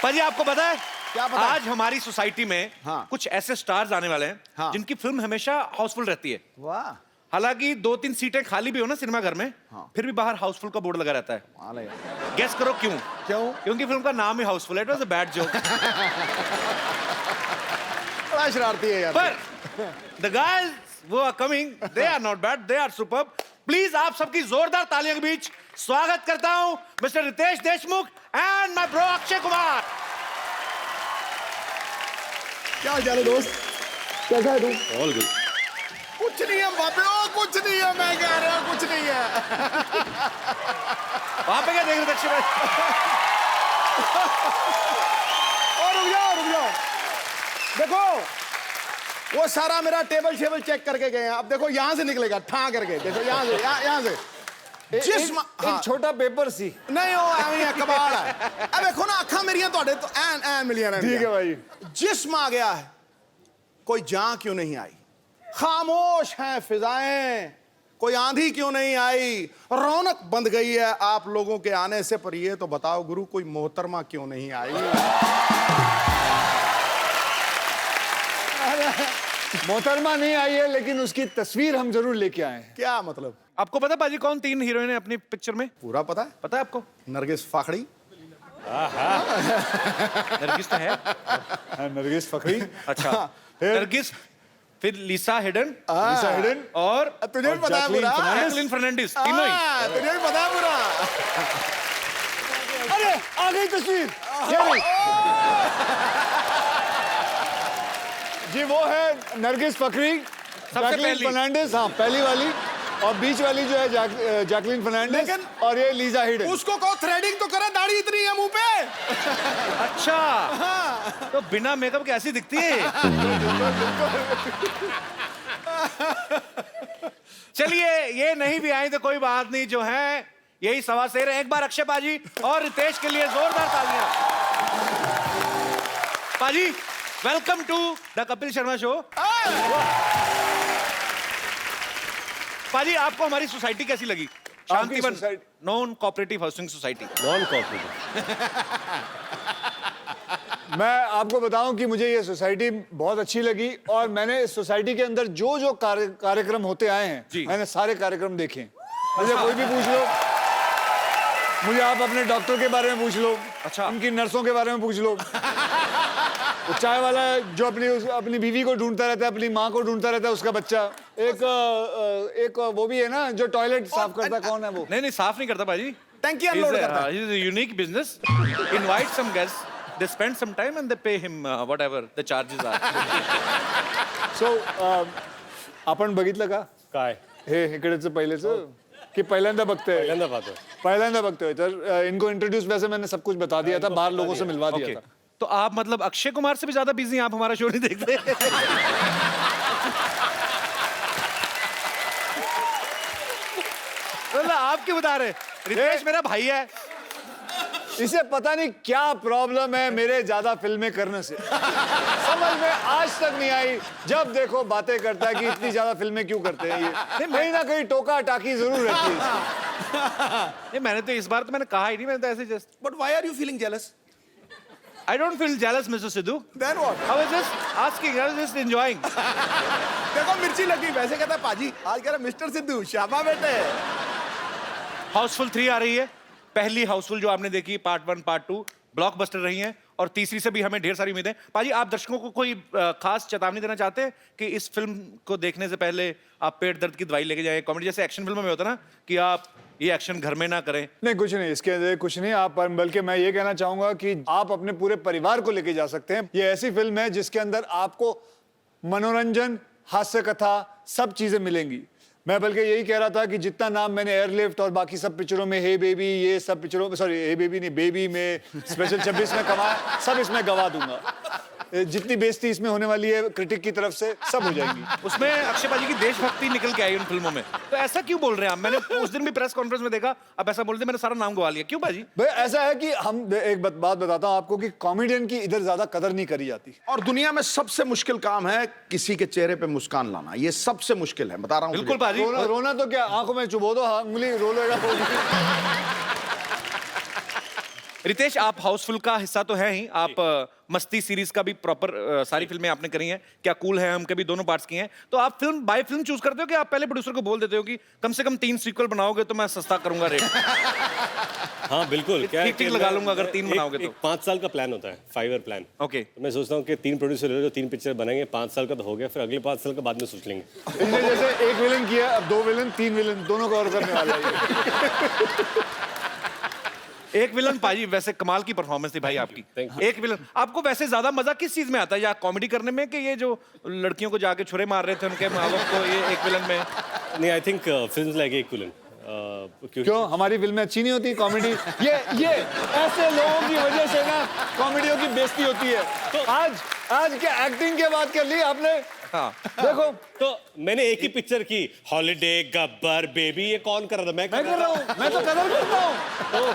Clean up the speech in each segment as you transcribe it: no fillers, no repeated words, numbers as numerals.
पाजी आपको पता है क्या पता है? आज हमारी सोसाइटी में कुछ ऐसे स्टार्स आने वाले हैं जिनकी फिल्म हमेशा हाउसफुल रहती है। वाह, हालांकि 2-3 सीटें खाली भी हो ना सिनेमा घर में, फिर भी बाहर हाउसफुल का बोर्ड लगा रहता है। गेस करो क्यों? क्योंकि फिल्म का नाम ही हाउसफुल है। It was a bad joke. बड़ा शरारती है यार। पर द गाइस वो are coming, they are not bad, they are superb. Please आप सबकी जोरदार तालियों के बीच स्वागत करता हूं mister Ritesh Deshmukh and my bro Akshay Kumar. क्या हाल चाल है दोस्त? कैसा है तू? All good. कुछ नहीं है बाबे, कुछ नहीं है, मैं कह रहा हूँ कुछ नहीं है। वहां पे क्या देख रहे थे अक्षय भाई? और रुक जाओ, देखो वो सारा मेरा टेबल शेबल चेक करके गए हैं। अब देखो यहाँ से निकलेगा ठा करके, देखो यहाँ से, यहाँ से एक छोटा पेपर सी नहीं हो है कबाड़ है। अब देखो ना अखा मेरिया तो एन मिलियन। ठीक है भाई। जिस्म आ गया है, कोई जान क्यों नहीं आई? खामोश हैं फिजाएं, कोई आंधी क्यों नहीं आई? रौनक बंद गई है आप लोगों के आने से, पर ये तो बताओ गुरु कोई मोहतरमा क्यों नहीं आई? मोहतरमा नहीं आई है, लेकिन उसकी तस्वीर हम जरूर लेके आए हैं। क्या मतलब? आपको पता पाजी कौन 3 हीरोइन है अपनी पिक्चर में? पूरा पता है? पता है आपको? नरगिस फाखड़ी। नरगिस तो है। नरगिस फखरी। अच्छा, नरगिस, फिर लिसा हिडन और तुझे भी पता है पूरा? जैकलिन फर्नांडिस, तीनों ही। तुझे भी पता है पूरा? अरे आ गई तस्वीर। जी वो है नरगिस फखरी, जैकलिन फर्नांडिस, हाँ पहली वाली, और बीच वाली जो है जैकलिन फर्नांडिस, और ये लिसा हिडन। उसको कहो थ्रेडिंग तो करे, दाढ़ी इतनी है मुंह पे। अच्छा, तो बिना मेकअप के ऐसी दिखती है। चलिए, ये नहीं भी आई तो कोई बात नहीं, जो है यही सवा शेर है। एक बार अक्षय पाजी और रितेश के लिए जोरदार तालियां। पाजी, welcome to the Kapil Sharma show. पाजी, आपको हमारी सोसाइटी कैसी लगी? Shantivan non cooperative housing society. Non cooperative. मैं आपको बताऊं कि मुझे ये सोसाइटी बहुत अच्छी लगी, और मैंने इस सोसाइटी के अंदर जो जो कार्यक्रम होते आए हैं, मैंने सारे कार्यक्रम देखे। मुझे कोई भी पूछ लो, मुझे आप अपने डॉक्टर के बारे में पूछ लो, अच्छा, उनकी नर्सों के बारे में पूछ लो, वो चाय वाला जो अपनी बीवी को ढूंढता रहता है, अपनी माँ को ढूंढता रहता है, उसका बच्चा, एक वो भी है ना जो टॉयलेट साफ करता, कौन है वो? नहीं साफ नहीं करता पाजी, टंकी अनलोड करता है। He is a unique business. Invite some guests, they spend some time and they pay him whatever the charges are. So आपण बघितलं का काय हे इकडेच पहिलेच कि पहिल्यांदा बघतोय? पहिल्यांदा बघतोय। तर इनको इंट्रोड्यूस वैसे मैंने सब कुछ बता दिया था, बाहर लोगों से मिलवा दिया था। तो आप मतलब अक्षय कुमार से भी ज्यादा बिजी हैं, आप हमारा शो नहीं देखते? मतलब आप क्यों बता रहे? रितेश मेरा भाई है, इसे पता नहीं क्या प्रॉब्लम है मेरे ज्यादा फिल्में करने से। समझ में आज तक नहीं आई। जब देखो बातें करता है कि इतनी ज्यादा फिल्में क्यों करते हैं ये। कहीं ना कहीं टोका टाकी जरूर रहती है। ये मैंने तो इस बार तो मैंने कहा ही नहीं, मैंने तो ऐसे just. But why are you feeling jealous? I don't feel jealous, Mr. Sidhu. Then what? I was just asking, I was just enjoying. देखो मिर्ची लगी, वैसे कहता है पाजी, आज कह रहा मिस्टर सिद्धू, शाबा बेटे। हाउसफुल 3 आ रही है। पहली हाउसफुल जो आपने देखी पार्ट 1 पार्ट 2 ब्लॉकबस्टर रही हैं, और तीसरी से भी हमें ढेर सारी उम्मीदें। पाजी, आप दर्शकों को कोई खास चेतावनी देना चाहते हैं कि इस फिल्म को देखने से पहले आप पेट दर्द की दवाई लेके जाएं? कॉमेडी जैसे एक्शन फिल्मों में होता ना कि आप ये एक्शन घर में ना करें। नहीं, कुछ नहीं, इसके अंदर कुछ नहीं। आप बल्कि मैं ये कहना चाहूंगा कि आप अपने पूरे परिवार को लेके जा सकते हैं। ये ऐसी फिल्म है जिसके अंदर आपको मनोरंजन, हास्य कथा, सब चीजें मिलेंगी। मैं बल्कि यही कह रहा था कि जितना नाम मैंने एयरलिफ्ट और बाकी सब पिक्चरों में, हे बेबी, ये सब पिक्चरों में, सॉरी हे बेबी नहीं, बेबी में, स्पेशल 26 में कमाया, सब इसमें गवा दूंगा। जितनी बेइज्जती इसमें होने वाली है क्रिटिक की तरफ से, सब हो जाएंगी। उसमें अक्षय पाजी की देशभक्ति निकल के आई उन फिल्मों में, तो ऐसा क्यों बोल रहे हैं आप? मैंने उस दिन भी प्रेस कॉन्फ्रेंस में देखा, आप ऐसा बोलते मैंने सारा नाम गवा लिया, क्यों पाजी? भाई ऐसा है कि हम एक बात बताता हूँ आपको कि कॉमेडियन की इधर ज्यादा कदर नहीं करी जाती। और दुनिया में सबसे मुश्किल काम है किसी के चेहरे पे मुस्कान लाना, ये सबसे मुश्किल है, बता रहा हूँ। बिल्कुल पाजी। रोना तो क्या, आंखों में चुबो दो, उंगली रो लेगा। रितेश, आप हाउसफुल का हिस्सा तो है ही, आप मस्ती सीरीज का भी प्रॉपर सारी फिल्में आपने करी हैं, क्या कूल है हम के भी दोनों पार्ट्स किए हैं, तो आप फिल्म बाय फिल्म चूज करते हो कि आप पहले प्रोड्यूसर को बोल देते हो कि कम से कम 3 सीक्वल बनाओगे तो मैं सस्ता करूंगा रेट? हाँ बिल्कुल, क्या है ठीक-ठीक कि लगा मैं- लूंगा अगर 3 बनाओगे तो। 5 साल का प्लान होता है, 5 ईयर प्लान। ओके। तो मैं सोचता हूँ कि 3 प्रोड्यूसर ले लो, जो 3 पिक्चर बनाएंगे, 5 साल का तो हो गया, फिर अगले 5 साल का बाद में सोच लेंगे। इसने जैसे एक विलन किया, अब 2 विलन 3 विलन दोनों कवर करने वाला है ये। एक विलन पाजी, वैसे कमाल की परफॉर्मेंस थी भाई आपकी। Thank you. एक विलन, आपको वैसे ज्यादा मजा किस चीज में आता है, या कॉमेडी करने में कि ये जो लड़कियों को जाके छुरे मार रहे थे उनके माँ बाप को, ये एक विलन में? नहीं, I think film like equivalent, क्योंकि क्यों हमारी फिल्में अच्छी नहीं होती कॉमेडी? ये ऐसे लोगों की वजह से ना कॉमेडियों की बेइज्जती होती है। तो आज क्या एक्टिंग की बात कर ली आपने? हाँ। देखो तो मैंने एक ही पिक्चर की, हॉलिडे, गब्बर, बेबी, ये कौन कर रहा था? मैं मैं कर रहा हूँ, मैं तो कदर करता हूँ,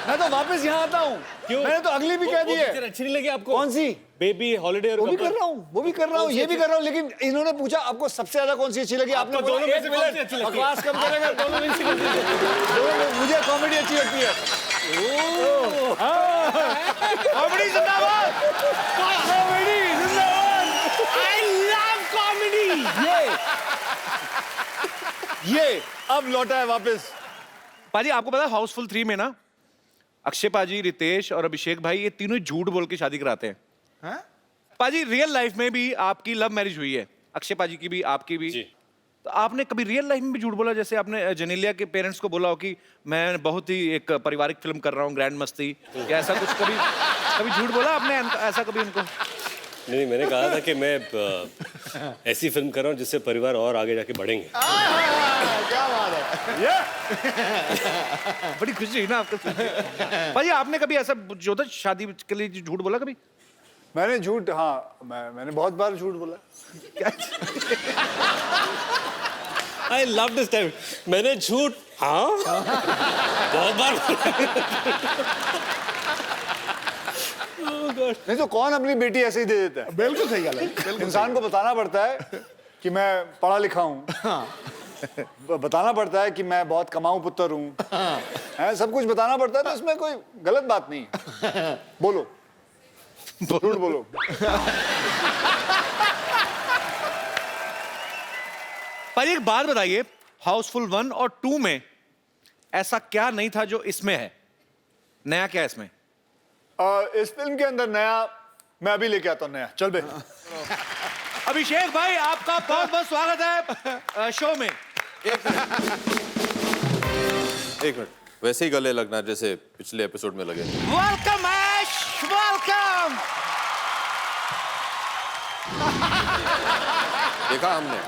मैं तो वापस यहाँ आता हूँ। क्यों? मैंने तो अगली भी कह दी पिक्चर है। अच्छी नहीं लगी आपको? कौन सी? बेबी, हॉलिडे और वो भी गब्बर। कर रहा हूँ, वो भी कर रहा हूँ, ये भी कर रहा हूँ, लेकिन इन्होंने पूछा आपको सबसे ज्यादा कौन सी अच्छी लगी? आपने आपको बोला दोनों में एक से कौन सी अच्छी विलन, लगती है? बकवास कम करेगा, दोनों में से कौन सी अच्छी लगती है? मुझे कॉमेडी अच्छी लगती है। कॉमेडी जिंदाबाद! कॉमेडी जिंदाबाद! I love comedy! ये अब लौटा है वापस। पाजी, आपको पता है हाउसफुल 3 में ना अक्षय पाजी, रितेश और अभिषेक भाई, ये तीनों झूठ बोल के शादी कराते हैं। हैं? पाजी, रियल लाइफ में भी आपकी लव मैरिज हुई है, अक्षय पाजी की भी, आपकी भी। जी। तो आपने कभी रियल लाइफ में भी झूठ बोला, जैसे आपने जेनेलिया के पेरेंट्स को बोला हो कि मैं बहुत ही एक पारिवारिक फिल्म कर रहा हूँ, ग्रैंड मस्ती, या ऐसा कुछ कभी कभी झूठ बोला आपने ऐसा कभी उनको? नहीं, मैंने कहा था कि मैं ऐसी फिल्म कर रहा हूँ जिससे परिवार और आगे जाके बढ़ेंगे। क्या बात है? बड़ी खुशी हुई ना आपको सुन के। पाजी, आपने कभी ऐसा जो था शादी के लिए झूठ बोला कभी? मैंने झूठ, हाँ मैंने बहुत बार झूठ बोला। I love this time. मैंने झूठ, हाँ, बहुत बार। नहीं तो कौन अपनी बेटी ऐसे ही दे देता है? बिल्कुल सही गल है, बिल्कुल इंसान को बताना पड़ता है कि मैं पढ़ा लिखा हूँ, बताना पड़ता है कि मैं बहुत कमाऊं पुत्र हूँ, है, सब कुछ बताना पड़ता है, तो इसमें कोई गलत बात नहीं है। बोलो, झूठ बोलो। पाजी, एक बात बताइए, हाउसफुल 1 और 2 में ऐसा क्या नहीं था जो इसमें है? नया क्या है इसमें? इस फिल्म के अंदर नया मैं अभी लेके आता हूँ, नया। चल बे। अभिषेक भाई, आपका बहुत बहुत स्वागत है शो में। एक मिनट, वैसे ही गले लगना जैसे पिछले एपिसोड में लगे। वेलकम ऐश, वेलकम। देखा हमने।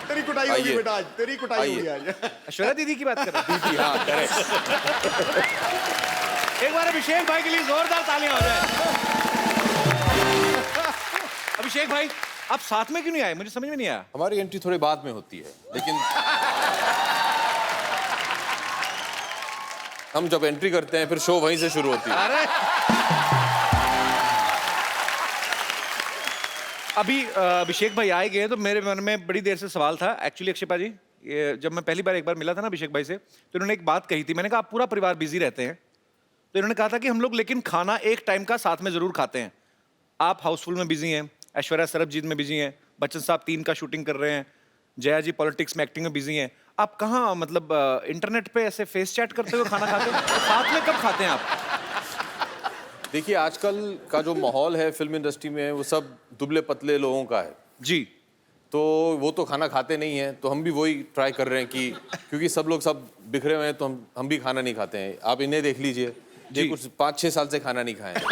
तेरी कुटाई होगी आइए। बेटा आज, तेरी कुटाई आइए। होगी आज। ऐश्वर्या दीदी की बात कर रहे जी हाँ, करेक्ट। हैं। एक बार अभिषेक भाई के लिए जोरदार तालियां हो जाए। अभिषेक भाई, आप साथ में क्यों नहीं आए? मुझे समझ में नहीं आया। हमारी एंट्री थोड़ी बाद में होती है, लेकिन हम जब एंट्री करते हैं फिर शो वहीं से शुरू होती है। अरे अभी अभिषेक भाई आए गए तो मेरे मन में बड़ी देर से सवाल था एक्चुअली। अक्षय पाजी, ये जब मैं पहली बार एक बार मिला था ना अभिषेक भाई से, तो इन्होंने एक बात कही थी। मैंने कहा आप पूरा परिवार बिजी रहते हैं, तो इन्होंने कहा था कि हम लोग लेकिन खाना एक टाइम का साथ में जरूर खाते हैं। आप हाउसफुल में बिजी हैं, ऐश्वर्या सरबजीत में बिजी हैं, बच्चन साहब 3 का शूटिंग कर रहे हैं, जया जी पॉलिटिक्स में एक्टिंग में बिजी हैं। आप कहाँ मतलब इंटरनेट पे ऐसे फेस चैट करते हुए खाना खाते हैं? साथ में कब खाते हैं आप? देखिए, आजकल का जो माहौल है फिल्म इंडस्ट्री में, वो सब दुबले पतले लोगों का है, जी। तो वो तो खाना खाते नहीं हैं, तो हम भी वही ट्राई कर रहे हैं कि क्योंकि सब लोग सब बिखरे हुए हैं, तो हम भी खाना नहीं खाते हैं। आप इन्हें देख लीजिए, ये कुछ 5-6 साल से खाना नहीं खाए हैं।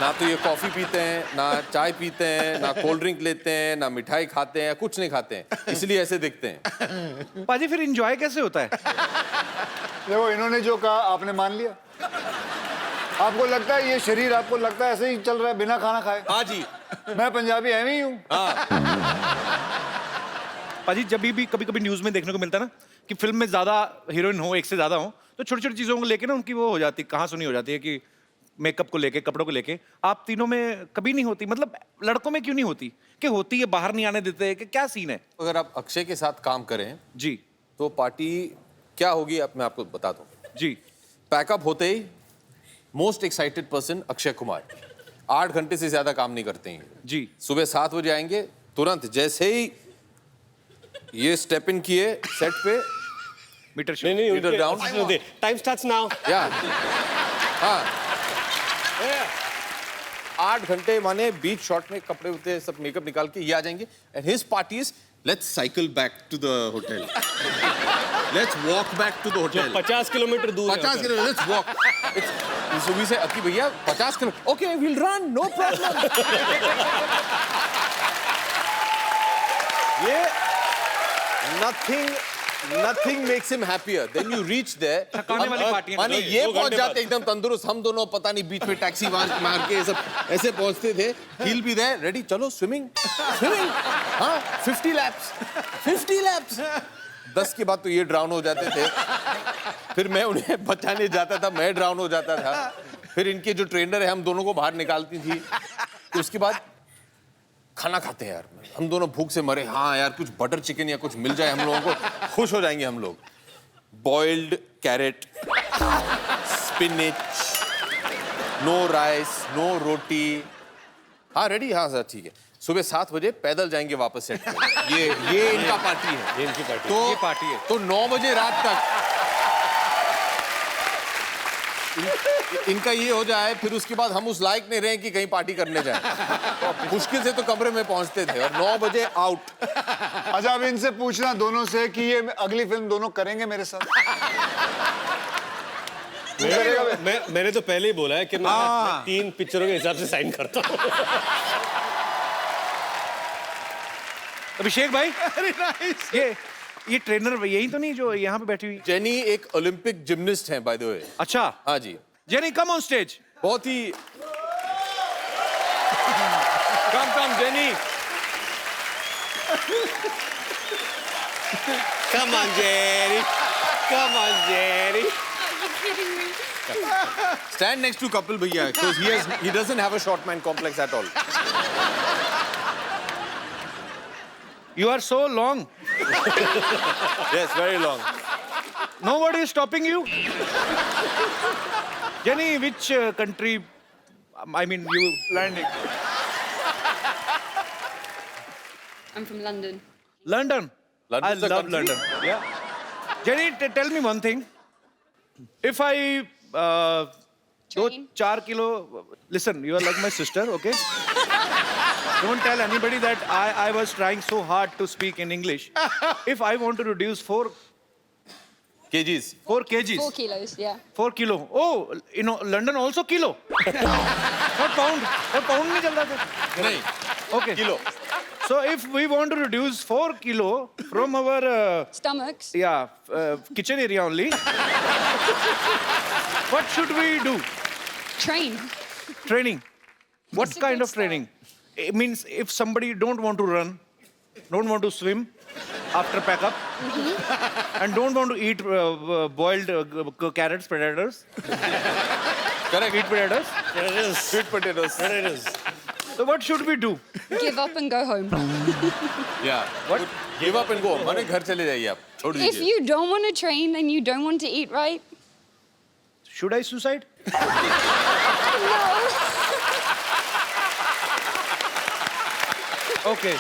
ना तो ये कॉफी पीते हैं, ना चाय पीते हैं, ना कोल्ड ड्रिंक लेते हैं, ना मिठाई खाते हैं, कुछ नहीं खाते हैं, इसलिए ऐसे दिखते हैं। पाजी, फिर एंजॉय कैसे होता है? देखो, इन्होंने जो कहा आपने मान लिया। आपको लगता है ये शरीर, आपको लगता है ऐसे ही चल रहा है बिना खाना खाए? हाँ जी। मैं पंजाबी ऐਵੇਂ ही हूँ। पाजी, जब भी कभी कभी न्यूज में देखने को मिलता है ना कि फिल्म में ज्यादा हीरोइन हो, एक से ज्यादा हो, तो छोटी छोटी चीजों को लेके ना उनकी वो हो जाती, कहाँ सुनी हो जाती है कि मेकअप को लेके, कपड़ों को लेके। आप तीनों में कभी नहीं होती? मतलब लड़कों में क्यों नहीं होती? कि होती है, बाहर नहीं आने देते, कि क्या सीन है? अगर आप अक्षय के साथ काम करें जी तो पार्टी क्या होगी, अब मैं आपको बता दूं। जी। पैकअप होते ही most excited person Akshay Kumar 8 घंटे से ज्यादा काम नहीं करते हैं जी सुबह 7 बजे आएंगे तुरंत जैसे ही ये स्टेप इन किए सेट पे मीटर नहीं नहीं Meter down. Time starts now या हाँ 8 घंटे माने बीच शॉट में कपड़े होते सब मेकअप निकाल के ये आ जाएंगे and his party is let's cycle back to the hotel let's walk back to the hotel 50 kilometre दूर 50 किलो लेट्स वॉक सुबह से अकी भैया 50 kilo okay will run no problem ये nothing makes him happier then you reach there थकाने वाली पार्टी है। माने ये 2 पहुंच घंटे जाते एकदम तंदुरुस्त हम दोनों पता नहीं बीच में टैक्सी मार के सब ऐसे पहुंचते थे he'll be there ready चलो स्विमिंग हाँ 50 laps 10 के बाद तो ये ड्राउन हो जाते थे फिर मैं उन्हें बचाने जाता था मैं ड्राउन हो जाता था फिर इनके जो ट्रेनर है हम दोनों को बाहर निकालती थी तो उसके बाद खाना खाते हैं यार हम दोनों भूख से मरे हाँ यार कुछ बटर चिकन या कुछ मिल जाए हम लोगों को खुश हो जाएंगे हम लोग boiled carrot spinach no rice no roti हाँ रेडी हाँ सर ठीक है सुबह 7 बजे पैदल जाएंगे वापस सेट पे ये इनका पार्टी है ये इनकी पार्टी तो ये पार्टी है। तो 9 बजे रात तक इनका ये हो जाए फिर उसके बाद हम उस लायक नहीं रहे कि कहीं पार्टी करने जाए मुश्किल से तो कमरे में पहुंचते थे और 9 बजे आउट अच्छा अब इनसे पूछना दोनों से कि ये अगली फिल्म दोनों करेंगे मेरे साथ मैंने तो पहले ही बोला है कि मैं 3 पिक्चरों के हिसाब से साइन करता हूँ अभिषेक भाई ये ट्रेनर यही तो नहीं जो यहाँ पे बैठी हुई? जेनी एक ओलंपिक जिम्निस्ट हैं बाय द वे अच्छा हाँ जी जेनी कम ऑन स्टेज बहुत ही कम jenny Come on, Jerry. Come on, Jerry. stand next to Kapil भैया because he doesn't have a short man complex at all You are so long. yes very long Nobody is stopping you. Jenny, which country? I mean, you landing? I'm from London. London. London's I a love country? London. Yeah. Jenny, tell me one thing. If I go Train. 4 kilo, listen, you are like my sister, okay? Don't tell anybody that I was trying so hard to speak in English. If I want to reduce 4 kgs kgs. 4 kilos, yeah. 4 kilo. Oh, you know, London also kilo. Not pound. Or pound नहीं चलता था. नहीं Okay. kilo So if we want to reduce 4 kilo from our Stomachs. kitchen area only, what should we do? Train. Training. What It's a kind good of training? It means if somebody don't want to run, don't want to swim after pack up, and don't want to eat boiled carrots, potatoes, correct eat potatoes. sweet potatoes So what should we do? Give up and go home. yeah what give up and go माने घर चले जाइए आप छोड़ If दीजिए you don't want to train and you don't want to eat right, Should I suicide? Okay.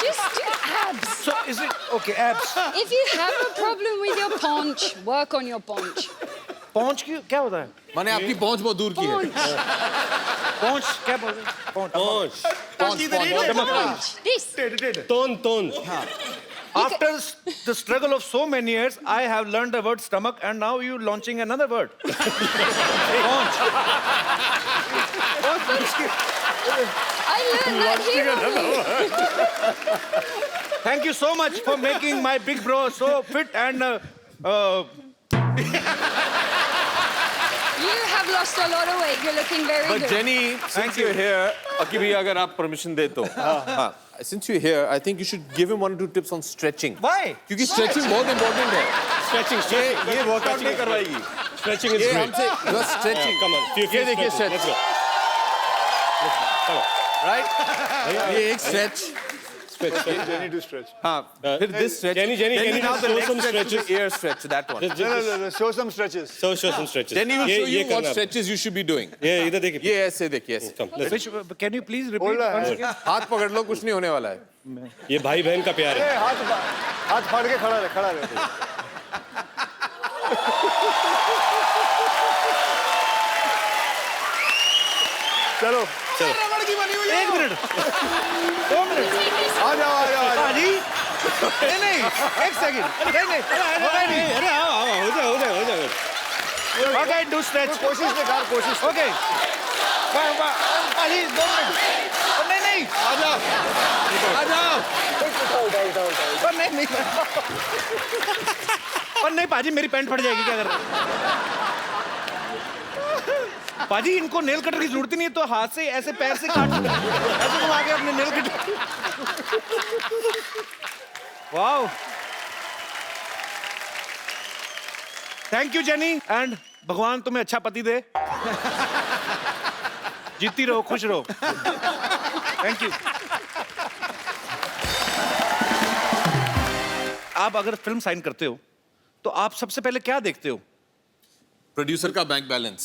just do abs. So is it okay? Abs. If you have a problem with your paunch, work on your paunch. पहुंच की क्या होता है? माने आपकी पहुंच बहुत दूर की है Paunch. पहुंच क्या बोलते हैं? पहुंच. Paunch. This. तोन After the struggle of so many years, I have learned the word stomach, and now you launching another word. Paunch. I learned that here. Thank you so much for making my big bro so fit and. You have lost a lot of weight. You're looking very but good. Jenny since you're here अकी भैया अगर आप permission दे तो हाँ since you're here I think you should give him 1 or 2 tips on stretching Why? क्योंकि stretching बहुत important है stretching ये workout नहीं करवाएगी स्ट्रेचिंग इज ये ग्रेट हमसे बस stretching कम ऑन ये देखिए stretch लेट्स गो right ये एक stretch Jenny to stretch. हाँ फिर this stretch Jenny, can you now the show next some stretch is stretches? the ear stretch, that one. No, show some stretches. Show some stretches. Then he will show ये you what करना। stretches you should be doing. ये इधर देखिए। ये ऐसे देखिए ऐसे। Come, let's- Which, can you please repeat Hold on. once again? हाथ पकड़ लो, कुछ नहीं होने वाला है। ये भाई बहन का प्यार है। ए, हाथ फाड़ के खड़ा रहे चलो रबड़ की बनी हुई है। 1 मिनट 2 मिनट आ जाओ पाजी नहीं 1 सेकंड नहीं अरे आओ हो जाए। ओके डू स्ट्रेच कोशिश निकाल कोशिश ओके पाजी 2 मिनट नहीं आ जाओ नहीं और नहीं पाजी मेरी पैंट फट जाएगी क्या कर रहे हो पाजी इनको नेल कटर की जरूरत ही नहीं है तो हाथ से ऐसे पैर से काट ऐसे घुमा के अपने nail cutter wow thank you jenny and भगवान तुम्हें अच्छा पति दे जीती रहो खुश रहो थैंक यू आप अगर फिल्म साइन करते हो तो आप सबसे पहले क्या देखते हो प्रोड्यूसर का बैंक बैलेंस।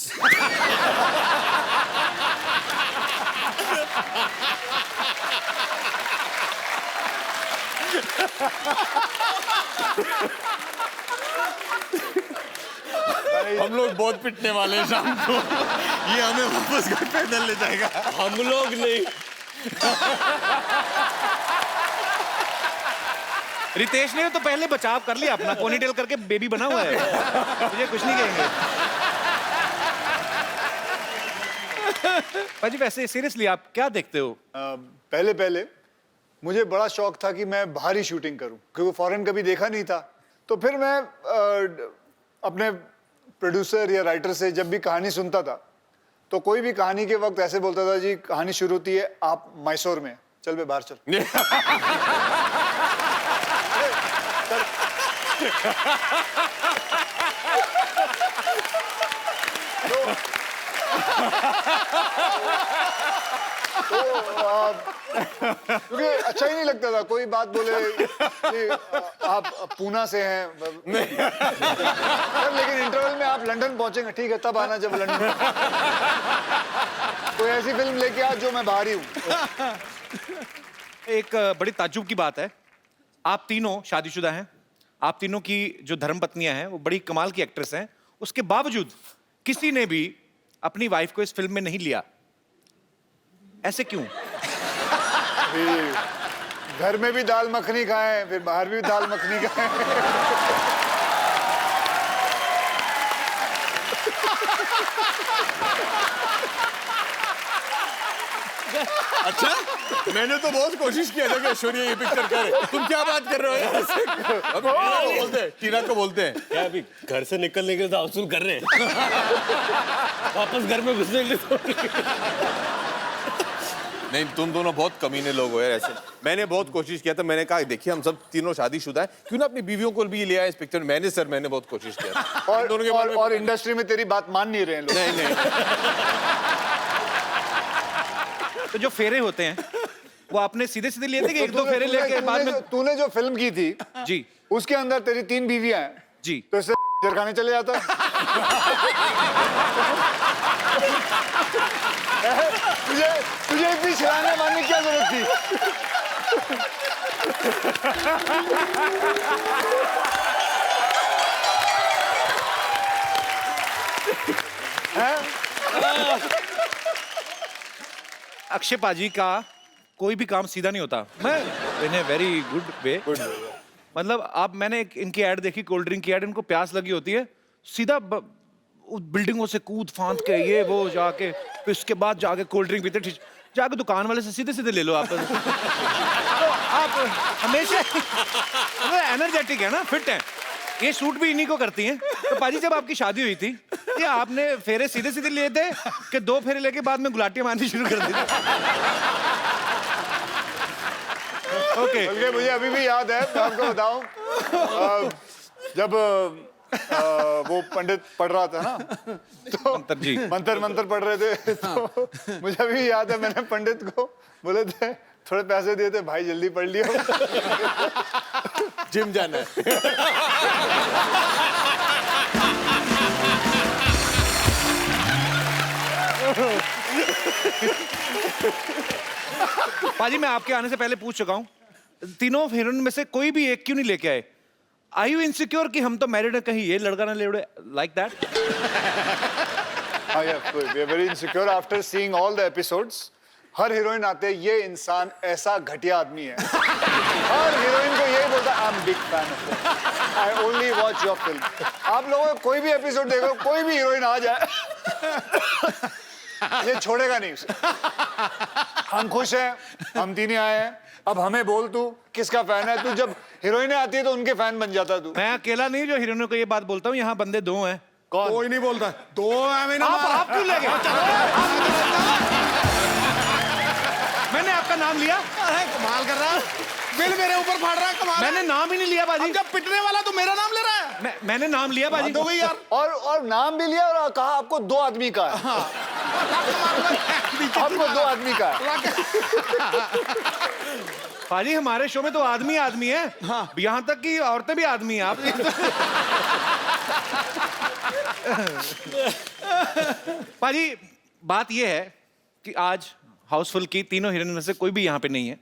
हम लोग बहुत पिटने वाले हैं शाम को। ये हमें वापस घर पैदल ले जाएगा। हम लोग नहीं। रितेश ने तो पहले बचाव कर लिया अपना पोनीटेल करके बेबी बना हुआ है मुझे कुछ नहीं कहेंगे पाजी वैसे सीरियसली आप क्या देखते हो पहले मुझे बड़ा शौक था कि मैं बाहरी शूटिंग करूं क्योंकि फॉरेन कभी देखा नहीं था तो फिर मैं अपने प्रोड्यूसर या राइटर से जब भी कहानी सुनता था तो कोई भी कहानी के वक्त ऐसे बोलता था जी कहानी शुरू होती है आप मैसूर में चल बे बाहर चल क्योंकि अच्छा ही नहीं लगता था कोई बात बोले कि आप पूना से हैं लेकिन इंटरवल में आप लंदन पहुंचेंगे ठीक है तब आना जब लंदन कोई ऐसी फिल्म लेके आ जो मैं बाहरी हूँ एक बड़ी ताज्जुब की बात है आप तीनों शादीशुदा हैं आप तीनों की जो धर्मपत्नियां हैं वो बड़ी कमाल की एक्ट्रेस हैं उसके बावजूद किसी ने भी अपनी वाइफ को इस फिल्म में नहीं लिया ऐसे क्यों घर में भी दाल मखनी खाएं फिर बाहर भी दाल मखनी खाएं अच्छा मैंने तो बहुत कोशिश किया था कि ऐश्वर्या ये पिक्चर करे तुम क्या बात कर रहे हो अब टीना को बोलते हैं क्या अभी घर से निकलने के लिए तो वसूल कर रहे हैं वापस घर में घुसने के लिए तो नहीं तुम दोनों बहुत कमीने लोग हो यार ऐसे मैंने बहुत कोशिश किया था मैंने कहा देखिए हम सब तीनों शादीशुदा हैं क्यों ना अपनी बीवियों को भी ले आए इस पिक्चर में मैंने बहुत कोशिश किया था इन दोनों के बारे में और इंडस्ट्री में तेरी बात मान नहीं रहे हैं लोग नहीं तो जो फेरे होते हैं वो आपने सीधे सीधे लिए थे कि एक दो फेरे लेके बाद में तूने जो फिल्म की थी जी उसके अंदर तेरी 3 बीवियां हैं जी तो इससे जरखाने चले जाता तुझे इतनी छलांगे मारने की क्या जरूरत थी अक्षय पाजी का कोई भी काम सीधा नहीं होता मैं इन ए वेरी गुड वे मतलब आप मैंने इनकी ऐड देखी कोल्ड ड्रिंक की ऐड इनको प्यास लगी होती है सीधा बिल्डिंगों से कूद फांद के ये वो जाके फिर उसके बाद जाके कोल्ड ड्रिंक पीते ठीक जाके दुकान वाले से सीधे सीधे ले लो आप तो आप हमेशा एनर्जेटिक है ना फिट है ये शूट भी इन्हीं को करती हैं तो पाजी जब आपकी शादी हुई थी ये आपने फेरे सीधे सीधे लिए थे कि 2 फेरे लेके बाद में गुलाटियां मारनी शुरू कर दी ओके बल्कि मुझे अभी भी याद है मैं आपको बताऊं जब वो पंडित पढ़ रहा था ना तो मंत्र पढ़ रहे थे तो मुझे अभी याद है मैंने पंडित को बोले थे थोड़े पैसे दिए थे भाई, जल्दी पढ़ लिया। जिम जाना है। पाजी मैं आपके आने से पहले पूछ चुका हूँ, तीनों हीरोइन में से कोई भी एक क्यों नहीं लेके आए? आर यू इनसिक्योर कि हम तो मैरिड है, कहीं ये लड़का ना ले उड़े, लाइक दैट? हाँ यार, we are very insecure after seeing all the episodes. हर हीरोइन आते हैं, ये इंसान ऐसा घटिया आदमी है। हर हीरोइन को यही बोलता है, I am big fan of this, I only watch your film. आप लोगों को कोई भी एपिसोड देखो, कोई भी हीरोइन आ जाए, ये छोड़ेगा नहीं उसे। हम खुश हैं, हम तीन ही आए हैं, अब हमें बोल तू किसका फैन है। तू जब हीरोइनें आती है तो उनके फैन बन जाता तू। मैं अकेला नहीं जो हीरोइनों को ये बात बोलता हूँ, यहाँ बंदे दो हैं। कौन? कोई नहीं बोलता, दो है। आप क्यों ले गए? मैंने आपका नाम लिया? अरे कमाल कर रहा है, बिल मेरे ऊपर फाड़ रहा है, कमाल। मैंने नाम ही नहीं लिया बाजी। अब जब पिटने वाला तो मेरा नाम ले रहा है। मैंने नाम लिया बाजी। हो गई यार। और नाम भी लिया और कहा आपको 2 आदमी का है। आपको 2 आदमी का है। पाजी हमारे शो में तो आदमी आदमी है, हाँ। यहाँ तक कि औरतें भी आदमी हैं। आप पाजी बात ये है कि आज हाउसफुल की तीनों हीरोइन में से कोई भी यहाँ पे नहीं है,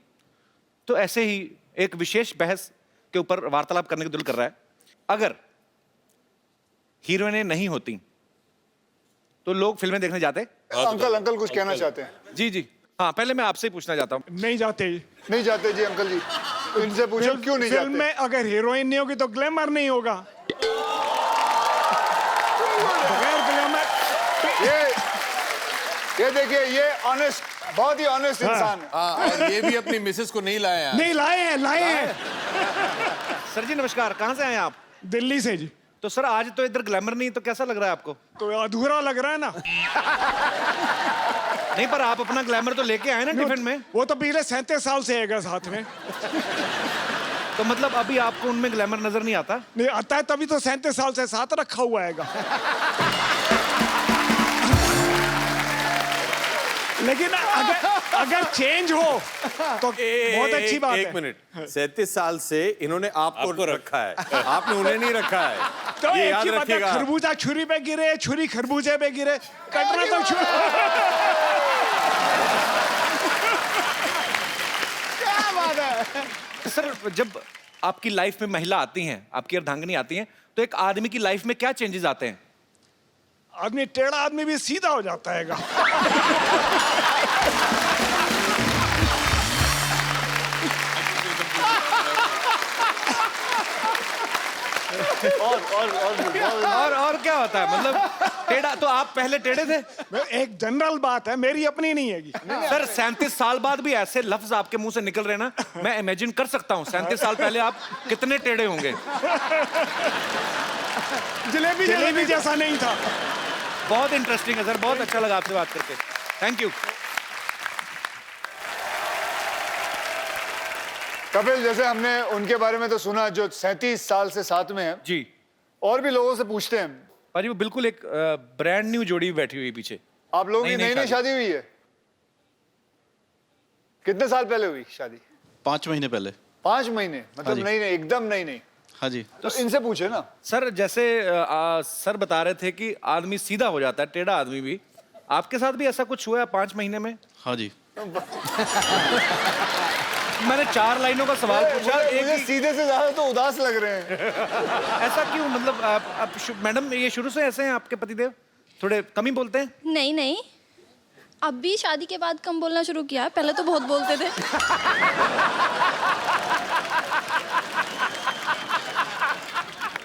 तो ऐसे ही एक विशेष बहस के ऊपर वार्तालाप करने का दिल कर रहा है। अगर हीरोइनें नहीं होती तो लोग फिल्में देखने जाते? अंकल कुछ कहना चाहते हैं? जी जी हाँ, पहले मैं आपसे ही पूछना चाहता हूँ। नहीं जाते। नहीं जाते जी अंकल जी, इनसे पूछो क्यों नहीं फिल्म जाते। में अगर हीरोइन नहीं होगी तो ग्लैमर नहीं होगा। बगैर ग्लैमर ये देखिए, ये ऑनेस्ट, बहुत ही ऑनेस्ट इंसान है। हाँ, और ये भी अपनी मिसेस को नहीं लाए हैं। नहीं लाए हैं। सर जी नमस्कार, कहाँ से आए आप? दिल्ली से जी। तो सर आज तो इधर ग्लैमर नहीं, तो कैसा लग रहा है आपको? तो अधूरा लग रहा है ना। नहीं, पर आप अपना ग्लैमर तो लेके आए ना टिफिन में। वो तो पिछले 37 साल से है साथ में। तो मतलब अभी आपको उनमें ग्लैमर नजर नहीं आता? नहीं आता है, तभी तो 37 साल से साथ रखा हुआ है। लेकिन अगर चेंज हो तो बहुत अच्छी बात है। एक मिनट, 37 साल से इन्होंने आपको रखा है, आपने उन्हें नहीं रखा है। तो ये एक याद ही बात है, रखिएगा। खरबूजा छुरी पे गिरे, छुरी खरबूजे पे गिरे, कटना तो क्या बात है। सर जब आपकी लाइफ में महिला आती हैं, आपकी अर्धांगिनी आती हैं, तो एक आदमी की लाइफ में क्या चेंजेस आते हैं? आदमी टेढ़ा आदमी भी सीधा हो जाता है। और क्या होता है? मतलब टेढ़ा तो आप पहले टेढ़े थे? एक जनरल बात है, मेरी अपनी नहीं है। सर 37 साल बाद भी ऐसे लफ्ज आपके मुंह से निकल रहे हैं ना, मैं इमेजिन कर सकता हूँ 37 साल पहले आप कितने टेढ़े होंगे। जलेबी जैसा नहीं था। बहुत इंटरेस्टिंग है सर, बहुत अच्छा लगा आपसे बात करके, थैंक यू। कपिल, जैसे हमने उनके बारे में तो सुना जो 37 साल से साथ में है जी। और भी लोगों से पूछते हैं। पाजी वो बिल्कुल एक ब्रांड न्यू जोड़ी बैठी हुई पीछे। आप लोगों की नई नई शादी हुई है? कितने साल पहले हुई शादी? 5 महीने पहले। 5 महीने मतलब जी। नहीं, एकदम नहीं। हाँ जी। तो इनसे पूछे ना। सर जैसे सर बता रहे थे कि आदमी सीधा हो जाता है, टेढ़ा आदमी भी, आपके साथ भी ऐसा कुछ हुआ है 5 महीने में? हाँ जी। मैंने 4 लाइनों का सवाल पूछा, मुझे सीधे से ज्यादा तो उदास लग रहे हैं। ऐसा क्यों? मतलब आप मैडम ये शुरू से ऐसे हैं आपके पतिदेव? थोड़े कम ही बोलते हैं? नहीं, अब भी शादी के बाद कम बोलना शुरू किया है, पहले तो बहुत बोलते थे।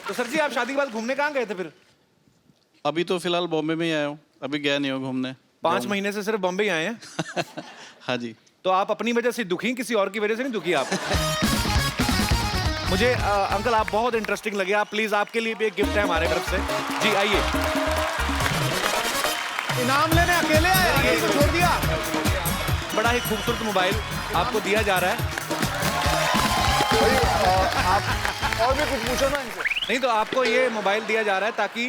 तो सर जी आप शादी के बाद घूमने कहाँ गए थे फिर? अभी तो फिलहाल बॉम्बे में ही आया हूँ, अभी गया नहीं हूँ घूमने। 5 महीने से सिर्फ बॉम्बे ही आए हैं? हाँ जी। तो आप अपनी वजह से दुखी, किसी और की वजह से नहीं दुखी आप? मुझे अंकल आप बहुत इंटरेस्टिंग लगे, आप प्लीज, आपके लिए भी एक गिफ्ट है हमारे तरफ से। जी आइए। इनाम लेने अकेले आए, यही तो छोड़ दिया। बड़ा ही खूबसूरत मोबाइल आपको दिया जा रहा है। आप और भी कुछ पूछो ना इनसे। नहीं तो आपको ये मोबाइल दिया जा रहा है ताकि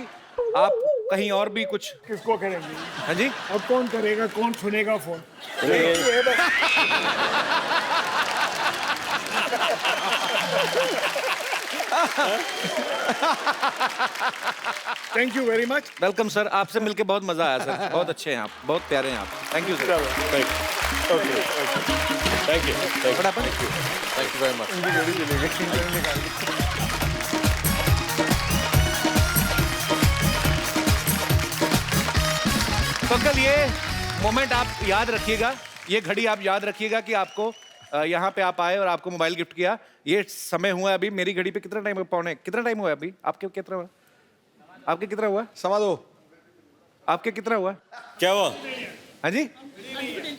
आप कहीं और भी कुछ। किसको करेंगे? हाँ जी। अब कौन करेगा, कौन सुनेगा phone? Thank you very much. Welcome sir, आपसे मिलके बहुत मजा आया सर, बहुत अच्छे हैं आप, बहुत प्यारे हैं आप। Thank you sir. Thank you. Thank you very much. तो अंकल ये मोमेंट आप याद रखिएगा, ये घड़ी आप याद रखिएगा कि आपको यहाँ पे आप आए और आपको मोबाइल गिफ्ट किया। ये समय हुआ है अभी, मेरी घड़ी पे कितना टाइम, कितना टाइम हुआ है अभी? आपके कितना हुआ? आपके कितना हुआ? समा दो। आपके कितना हुआ? क्या हुआ? हाँ जी,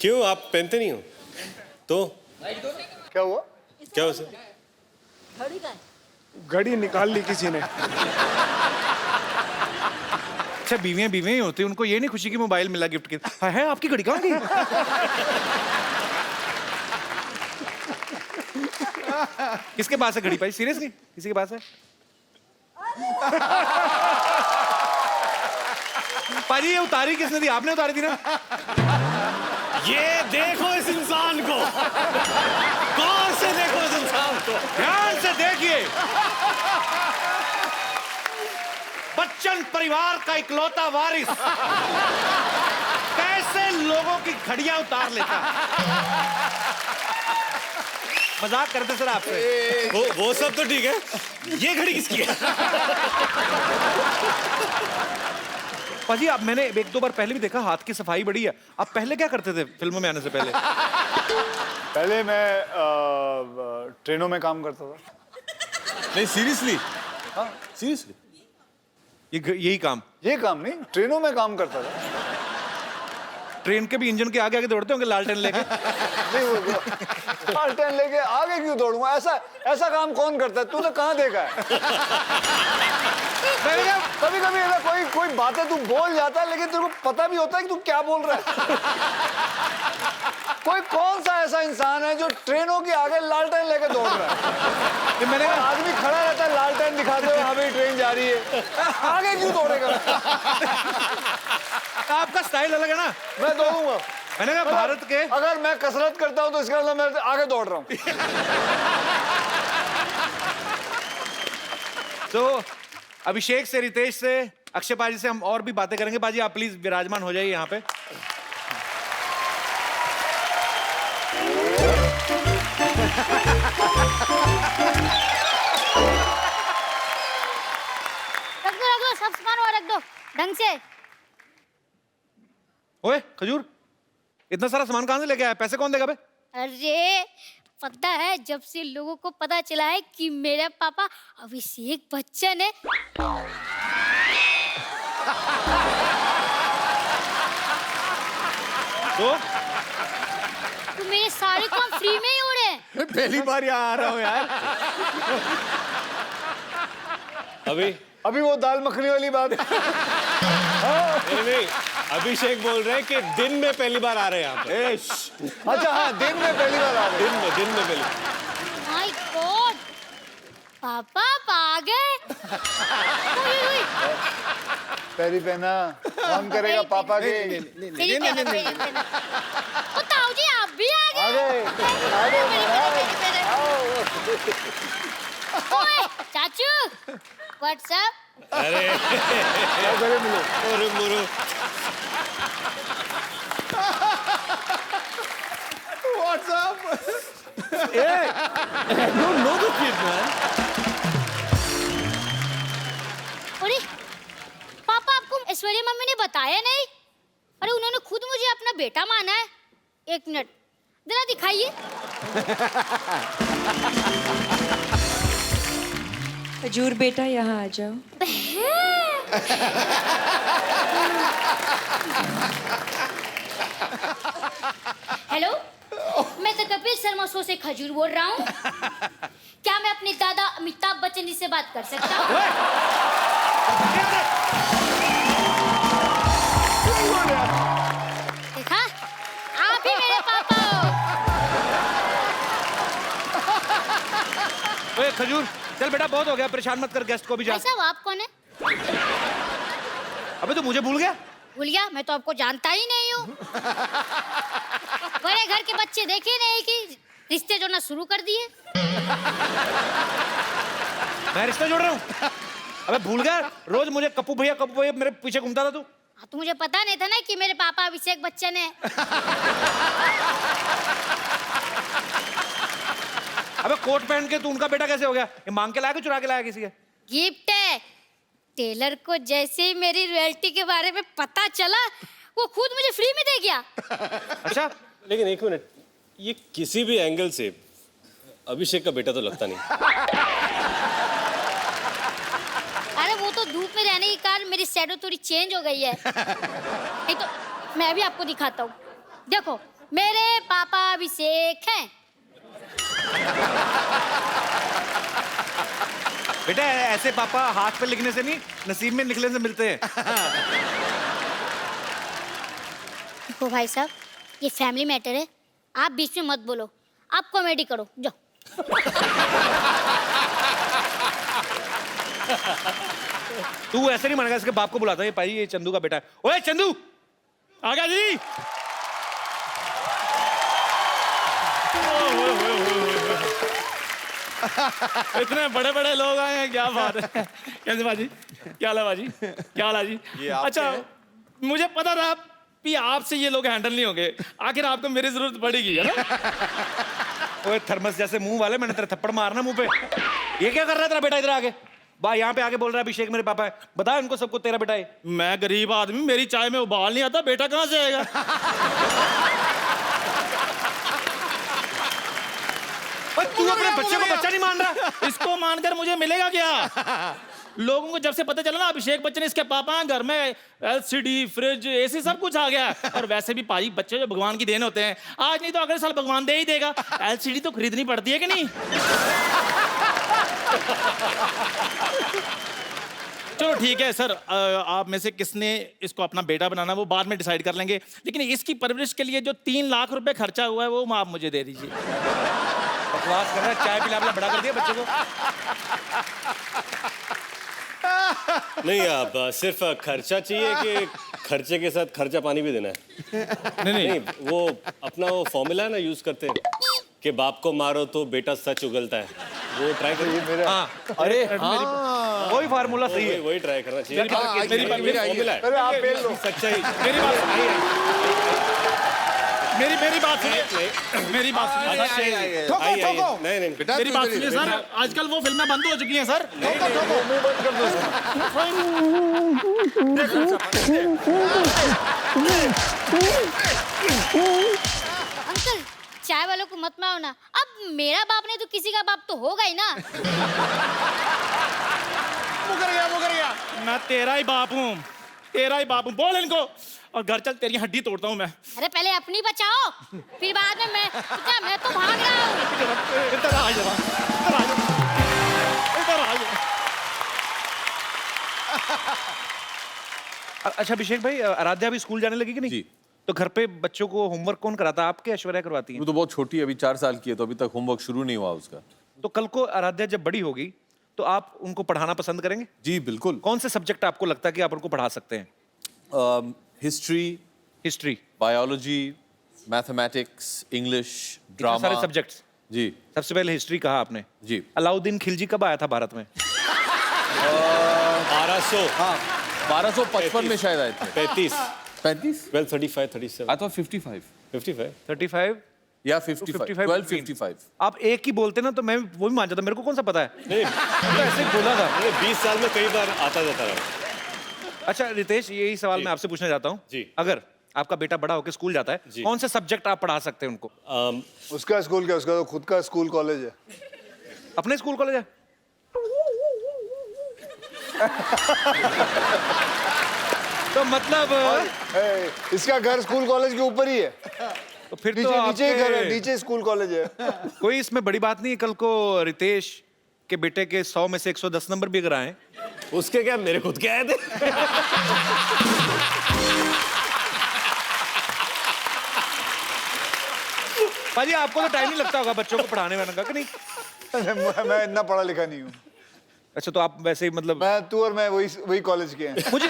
क्यों आप पहनते नहीं हो तो क्या हुआ? क्या हो सर? घड़ी निकाल ली किसी ने। अच्छा बीवियां ही होती हैं, उनको ये नहीं खुशी कि मोबाइल मिला गिफ्ट के। है आपकी घड़ी कहाँ गई? किसके पास है घड़ी भाई? सीरियसली किसी के पास है? पाजी ये उतारी किसने दी? आपने उतारी थी ना? ये देखो इस इंसान को, गौर से देखो इस इंसान को, ध्यान से देखिए। बच्चन परिवार का इकलौता वारिस कैसे लोगों की घड़ियां उतार लेता। मजाक करते सर आपसे। वो सब तो ठीक है, ये घड़ी किसकी है? पाजी आप, मैंने एक दो बार पहले भी देखा, हाथ की सफाई बड़ी है। आप पहले क्या करते थे फिल्मों में आने से पहले? पहले मैं ट्रेनों में काम करता था। नहीं सीरियसली? हाँ सीरियसली? यही काम? ये काम नहीं, ट्रेनों में काम करता था। ट्रेन के भी इंजन के आगे आगे दौड़ते होंगे लालटेन लेके? नहीं वो लालटेन लेके आगे क्यों दौड़ूंगा? ऐसा काम कौन करता है? तूने कहाँ देखा है? कभी कभी ऐसा कोई बातें तू बोल जाता है लेकिन तेरे को पता भी होता है कि तू क्या बोल रहा है। कोई कौन सा ऐसा इंसान है जो ट्रेनों के आगे लालटेन लेके दौड़ रहा है? कि मैंने कहा आदमी खड़ा रहता है लालटेन दिखाते हुए, हाँ भाई ट्रेन जा रही है, आगे क्यों दौड़ेगा? आपका स्टाइल अलग है ना। मैं दौड़ूंगा। मैंने कहा भारत के, अगर मैं कसरत करता हूं तो इसका मतलब मैं आगे दौड़ रहा हूं। तो अभिषेक से, रितेश से, अक्षय पाजी से हम और भी बातें करेंगे। पाजी आप प्लीज विराजमान हो जाइए यहाँ पे। रख दो सब सामान वहाँ रख दो ढंग से। ओए खजूर, इतना सारा सामान कहाँ से लेके आया? पैसे कौन देगा बे? अरे पता है, जब से लोगों को पता चला है कि मेरा पापा अभिषेक बच्चन है, तो मेरे सारे काम फ्री में ही हो रहे हैं। पहली बार यहाँ आ रहा हूँ यार। अभी वो दाल मखनी वाली बात। नहीं, अभिषेक बोल रहे हैं कि दिन में पहली बार आ रहे हैं यहाँ पे। अच्छा हाँ, दिन में पहली बार आ रहे हैं। दिन में पहली। माय गॉड, पापा आप आ गए। पैरी पहना, कौन करेगा पापा के? ओ ताऊ जी आप भी आ गए। ओए चाचू, व्हाट्सएप? अरे मिलो। मुरु What's up? अरे पापा, आपको ऐश्वर्या मम्मी ने बताया नहीं? अरे उन्होंने खुद मुझे अपना बेटा माना है। एक मिनट जरा दिखाइए। खजूर बेटा यहाँ आ जाओ। हेलो, मैं तो कपिल शर्मा शो से खजूर बोल रहा हूँ। क्या मैं अपने दादा अमिताभ बच्चन जी से बात कर सकता हूँ? देखा, आप ही मेरे पापा हो। ओए खजूर, चल बेटा बहुत हो गया, परेशान मत कर गेस्ट को भी। जा। भाई साहब आप कौन है? अबे तो मुझे भूल गया? भूल गया? मैं तो आपको जानता ही नहीं हूँ। बड़े घर के बच्चे देखे नहीं कि रिश्ते जोड़ना शुरू कर दिए। मैं रिश्ता जोड़ रहा हूँ? अबे भूल गया, रोज मुझे कप्पू भैया मेरे पीछे घूमता था तू। हाँ, तो मुझे पता नहीं था ना कि मेरे पापा अभिषेक बच्चन है। अबे कोट पहन के तू उनका बेटा कैसे हो गया? ये मांग के लाया कि चुरा के लाया किसी के? गिफ्ट है। टेलर को जैसे ही मेरी रॉयल्टी के बारे में पता चला, वो खुद मुझे फ्री में दे गया। अच्छा, लेकिन एक मिनट, ये किसी भी एंगल से अभिषेक का बेटा तो लगता नहीं। अरे वो तो धूप में रहने के कारण मेरी शैडो थोड़ी चेंज हो गई है। नहीं तो मैं भी आपको दिखाता हूँ। देखो, मेरे पापा अभिषेक हैं। बेटा ऐसे पापा हाथ पे लिखने से नहीं, नसीब में निकलने से मिलते हैं। देखो भाई साहब, ये फैमिली मैटर है, आप बीच में मत बोलो। आप कॉमेडी करो, जाओ। तू ऐसे नहीं मानेगा, इसके बाप को बुलाता है। भाई ये चंदू का बेटा है। ओए चंदू, आ गया जी। इतने बड़े बड़े लोग आए हैं, क्या बात है। कैसे बाजी, क्या हाल है बाजी, क्या हाल है जी? अच्छा, मुझे पता था कि आपसे ये लोग हैंडल नहीं होंगे, आखिर आपको मेरी जरूरत पड़ेगी, है ना? ओए थर्मस जैसे मुंह वाले, मैंने तेरे थप्पड़ मारना मुंह पे। ये क्या कर रहा है तेरा बेटा इधर आके? बा यहाँ पे आके बोल रहा है अभिषेक मेरे पापा है। बता इनको सबको तेरा बेटा है। मैं गरीब आदमी, मेरी चाय में उबाल नहीं आता, बेटा कहाँ से आएगा? तू अपने बच्चे को बच्चा नहीं मान रहा? इसको मानकर मुझे मिलेगा क्या? लोगों को जब से पता चला ना अभिषेक बच्चन इसके पापा हैं, घर में एलसीडी, फ्रिज, एसी सब कुछ आ गया है। और वैसे भी पाजी बच्चे जो भगवान की देन होते हैं, आज नहीं तो अगले साल भगवान दे ही देगा। एलसीडी तो खरीदनी पड़ती है कि नहीं? चलो ठीक है सर, आप में से किसने इसको अपना बेटा बनाना वो बाद में डिसाइड कर लेंगे, लेकिन इसकी परवरिश के लिए जो 3 लाख रुपए खर्चा हुआ है वो आप मुझे दे दीजिए। बकवास कर रहा है, चाय पिला बड़ा कर दिया बच्चे को। नहीं, आप सिर्फ खर्चा चाहिए कि खर्चे के साथ खर्चा पानी भी देना है? नहीं, वो अपना वो फॉर्मूला है ना, यूज करते हैं कि बाप को मारो तो बेटा सच उगलता है, वो ट्राई करिए। मेरा अरे हाँ, वही फार्मूला सही है। वही ट्राई करना चाहिए। मेरी फॉर्मूला है। अरे आप पेल लो। सच्चाई। मेरी बात सुनिए, मेरी बात सुनिए, मेरी बात सुनिए। ठोको ठोको। नहीं, मेरी बात सुनिए सर, आजकल वो फिल्में बंद हो चुकी हैं सर। ठोको ठोको। मुंह बंद कर दो अंकल, चाय वालों को मत मारो ना। अब मेरा बाप नहीं तो किसी का बाप तो होगा ही ना। मुकर गया। मैं तेरा ही बाप हूँ, तेरा ही बाप हूँ। बोल इनको, और घर चल, तेरी हड्डी तोड़ता हूँ मैं। अरे पहले अपनी बचाओ, फिर बाद में मैं तो भाग रहा हूँ। इधर आ जा, इधर आ जा, इधर आ जा। अच्छा अभिषेक भाई, आराध्या अभी स्कूल जाने लगी कि नहीं? जी। तो घर पे बच्चों को होमवर्क कौन कराता है? आपके ऐश्वर्या करवाती है? वो तो बहुत छोटी है, अभी 4 साल की है, तो अभी तक होमवर्क शुरू नहीं हुआ उसका। तो कल को आराध्या जब बड़ी होगी तो आप उनको पढ़ाना पसंद करेंगे? जी बिल्कुल। कौन से सब्जेक्ट आपको लगता है कि आप उनको पढ़ा सकते हैं? History, biology, mathematics, English, drama. सारे सब्जेक्ट्स। जी। सबसे पहले हिस्ट्री कहा आपने। जी। अलाउद्दीन खिलजी कब आया था भारत में? 1200। हाँ, 1255 में शायद आए थे। 35। 35? 1235, 37। I thought 55. 55। 35 या 55, 1255। आप एक ही बोलते ना तो मैं वो भी मान जाता, मेरे को कौन सा पता है? नहीं, तो ऐसे ही बोला था। 20 साल में कई बार आता जाता रहा। अच्छा रितेश, यही सवाल मैं आपसे पूछना चाहता हूँ। जी। अगर आपका बेटा बड़ा होकर स्कूल जाता है, कौन से सब्जेक्ट आप पढ़ा सकते हैं उनको? उसका स्कूल क्या, उसका तो खुद का स्कूल कॉलेज है। अपने स्कूल कॉलेज है? तो मतलब इसका घर स्कूल कॉलेज के ऊपर ही है। तो फिर नीचे तो नीचे घर है, आपके- नीचे स्कूल कॉलेज है। कोई इसमें बड़ी बात नहीं है। कल को रितेश के बेटे के 100 में से 110 नंबर भी अगर आए, उसके क्या, मेरे खुद के आए थे। पाजी आपको तो टाइम नहीं लगता होगा बच्चों को पढ़ाने वाने का कि नहीं? मैं इतना पढ़ा लिखा नहीं हूँ। अच्छा, तो आप वैसे ही मतलब तू और मैं वही कॉलेज के हैं। मुझे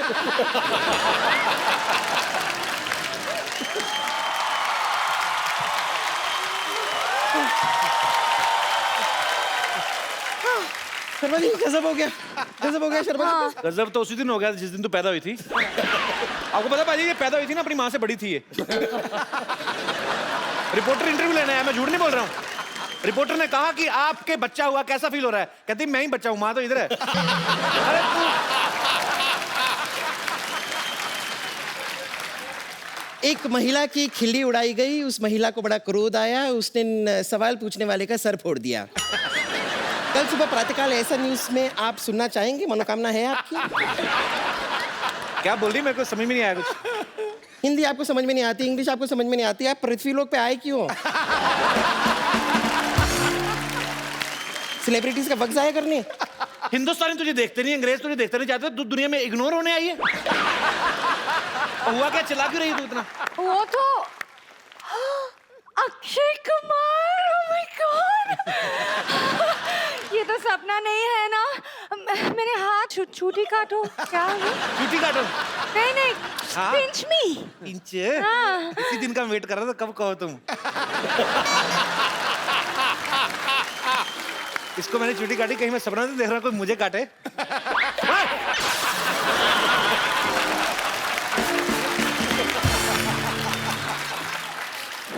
शर्मा जी गजब हो गया शर्मा जी। गजब तो उसी दिन हो गया जिस दिन तू पैदा हुई थी। आपको पता पाजी ये पैदा हुई थी ना अपनी माँ से बड़ी थी ये। रिपोर्टर इंटरव्यू लेने आया, मैं झूठ नहीं बोल रहा हूँ। रिपोर्टर ने कहा कि आपके बच्चा हुआ कैसा फील हो रहा है? कहती मैं ही बच्चा हूँ, माँ तो इधर है। अरे एक महिला की खिल्ली उड़ाई गई, उस महिला को बड़ा क्रोध आया, उसने सवाल पूछने वाले का सर फोड़ दिया। कल सुबह प्रातःकाल ऐसा न्यूज में आप सुनना चाहेंगे? मनोकामना है आपकी? क्या बोल रही, मेरे को समझ में नहीं आया कुछ। हिंदी आपको समझ में नहीं आती, इंग्लिश आपको समझ में नहीं आती, आप पृथ्वी लोक पे आए क्यों? सेलिब्रिटीज का वक्त जाया करने। हिंदुस्तानी तुझे देखते नहीं, अंग्रेज तुझे देखते नहीं चाहते, तू दुनिया में इग्नोर होने आई है। हुआ क्या, चिल्ला क्यों रही तू इतना? वो तो Akshay Kumar, oh my God! ये तो सपना नहीं है ना? मेरे हाथ छूटी काटो। क्या है? छुट्टी काटो। नहीं हाँ? पिंच मी। पिंच? हाँ। इसी दिन का वेट कर रहा था, कब कहो तुम। इसको मैंने छुट्टी काटी, कहीं मैं सपना नहीं देख रहा कोई मुझे काटे।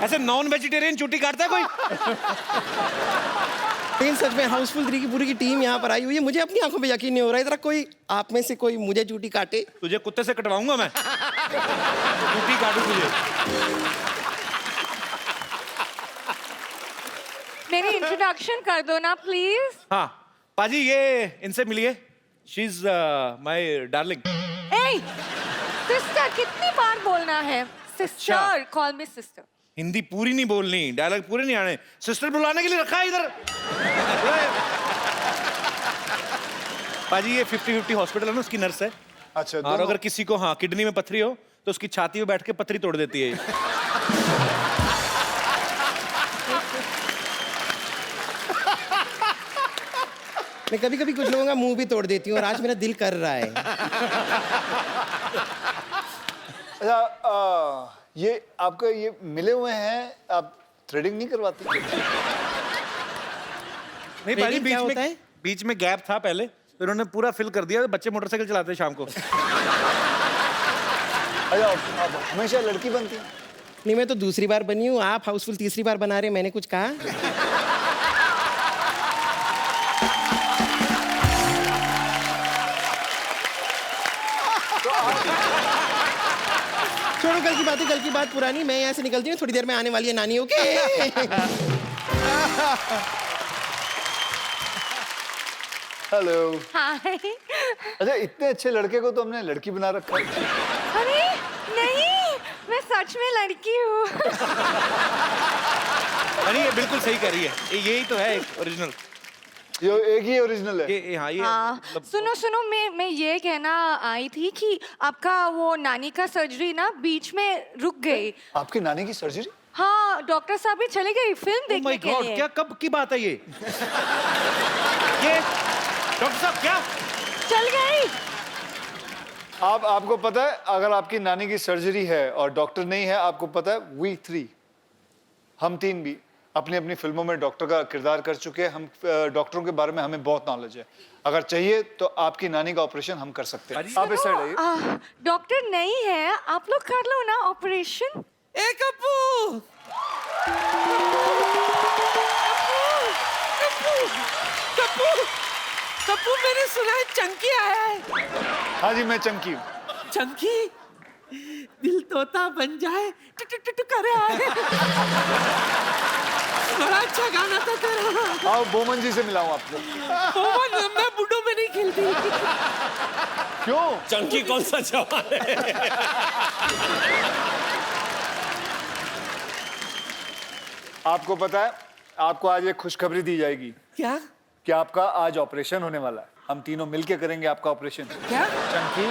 ऐसे नॉन वेजिटेरियन छुट्टी काटता है कोई? लेकिन सच में हाउसफुल 3 की पूरी की टीम यहाँ पर आई हुई है, मुझे अपनी आंखों पे यकीन नहीं हो रहा है। इधर कोई आप में से कोई मुझे चूटी काटे। तुझे कुत्ते से कटवाऊंगा मैं। छुट्टी काटू तुझे। मेरी इंट्रोडक्शन कर दो ना प्लीज। हाँ पाजी, ये इनसे मिलिए। She is my darling. A sister कितनी बार बोलना है? सिस्टर, कॉल मी सिस्टर। हिंदी पूरी नहीं बोलनी, डायलॉग पूरे नहीं आने। सिस्टर बुलाने के लिए रखा है इधर। पाजी ये 50-50 हॉस्पिटल है ना, उसकी नर्स है। अच्छा, और अगर किसी को हाँ किडनी में पथरी हो तो उसकी छाती में बैठ के पथरी तोड़ देती है। मैं कभी कभी कुछ लोगों का मुंह भी तोड़ देती हूँ और आज मेरा दिल कर रहा है। अच्छा, ये आपका ये मिले हुए हैं, आप थ्रेडिंग नहीं करवाते? नहीं पाजी, क्या होता है? बीच में गैप था पहले, तो इन्होंने पूरा फिल कर दिया। बच्चे मोटरसाइकिल चलाते हैं शाम को। अच्छा, आप हमेशा लड़की बनती हैं? नहीं, मैं तो दूसरी बार बनी हूँ, आप हाउसफुल तीसरी बार बना रहे हैं, मैंने कुछ कहा? छोड़ो कल की बात पुरानी। मैं यहाँ से निकलती हूँ, थोड़ी देर में आने वाली है नानी। Okay hello. हाय। अच्छा, इतने अच्छे लड़के को तो हमने लड़की बना रखा है। अरे नहीं, मैं सच में लड़की हूँ। अरे ये बिल्कुल सही कर रही है, यही तो है ओरिजिनल। ये एक ही ओरिजिनल है। ये हाँ, ये मतलब सुनो मैं ये कहना आई थी कि आपका वो नानी का सर्जरी ना बीच में रुक गई। आपकी नानी की सर्जरी? हाँ, डॉक्टर साहब भी चले गए फिल्म देखने माय के गॉड, लिए। क्या कब की बात है ये? डॉक्टर साहब क्या चल गई? आपको पता है, अगर आपकी नानी की सर्जरी है और डॉक्टर नहीं है, आपको पता है वी 3 हम 3 भी अपनी अपनी फिल्मों में डॉक्टर का किरदार कर चुके हैं। हम डॉक्टरों के बारे में हमें बहुत नॉलेज है। अगर चाहिए तो आपकी नानी का ऑपरेशन हम कर सकते हैं। आप इस साइड आइए। डॉक्टर नहीं है, आप लोग कर लो ना ऑपरेशन। ए कप्पू, कप्पू मैंने सुना है चंकी आया है। हाँ जी, मैं चंकी हूँ। चंकी, दिल तोता बन जाए टुटुटुटु करे आए। बड़ा अच्छा गाना था तेरा। आओ बोमन जी से मिलाऊं आपको। बोमन, मैं बुड्ढों में नहीं खेलती। क्यों? चंकी कौन सा जवान है? आपको पता है, आपको आज एक खुशखबरी दी जाएगी। क्या? कि आपका आज ऑपरेशन होने वाला है। हम तीनों मिलके करेंगे आपका ऑपरेशन। क्या? चंकी,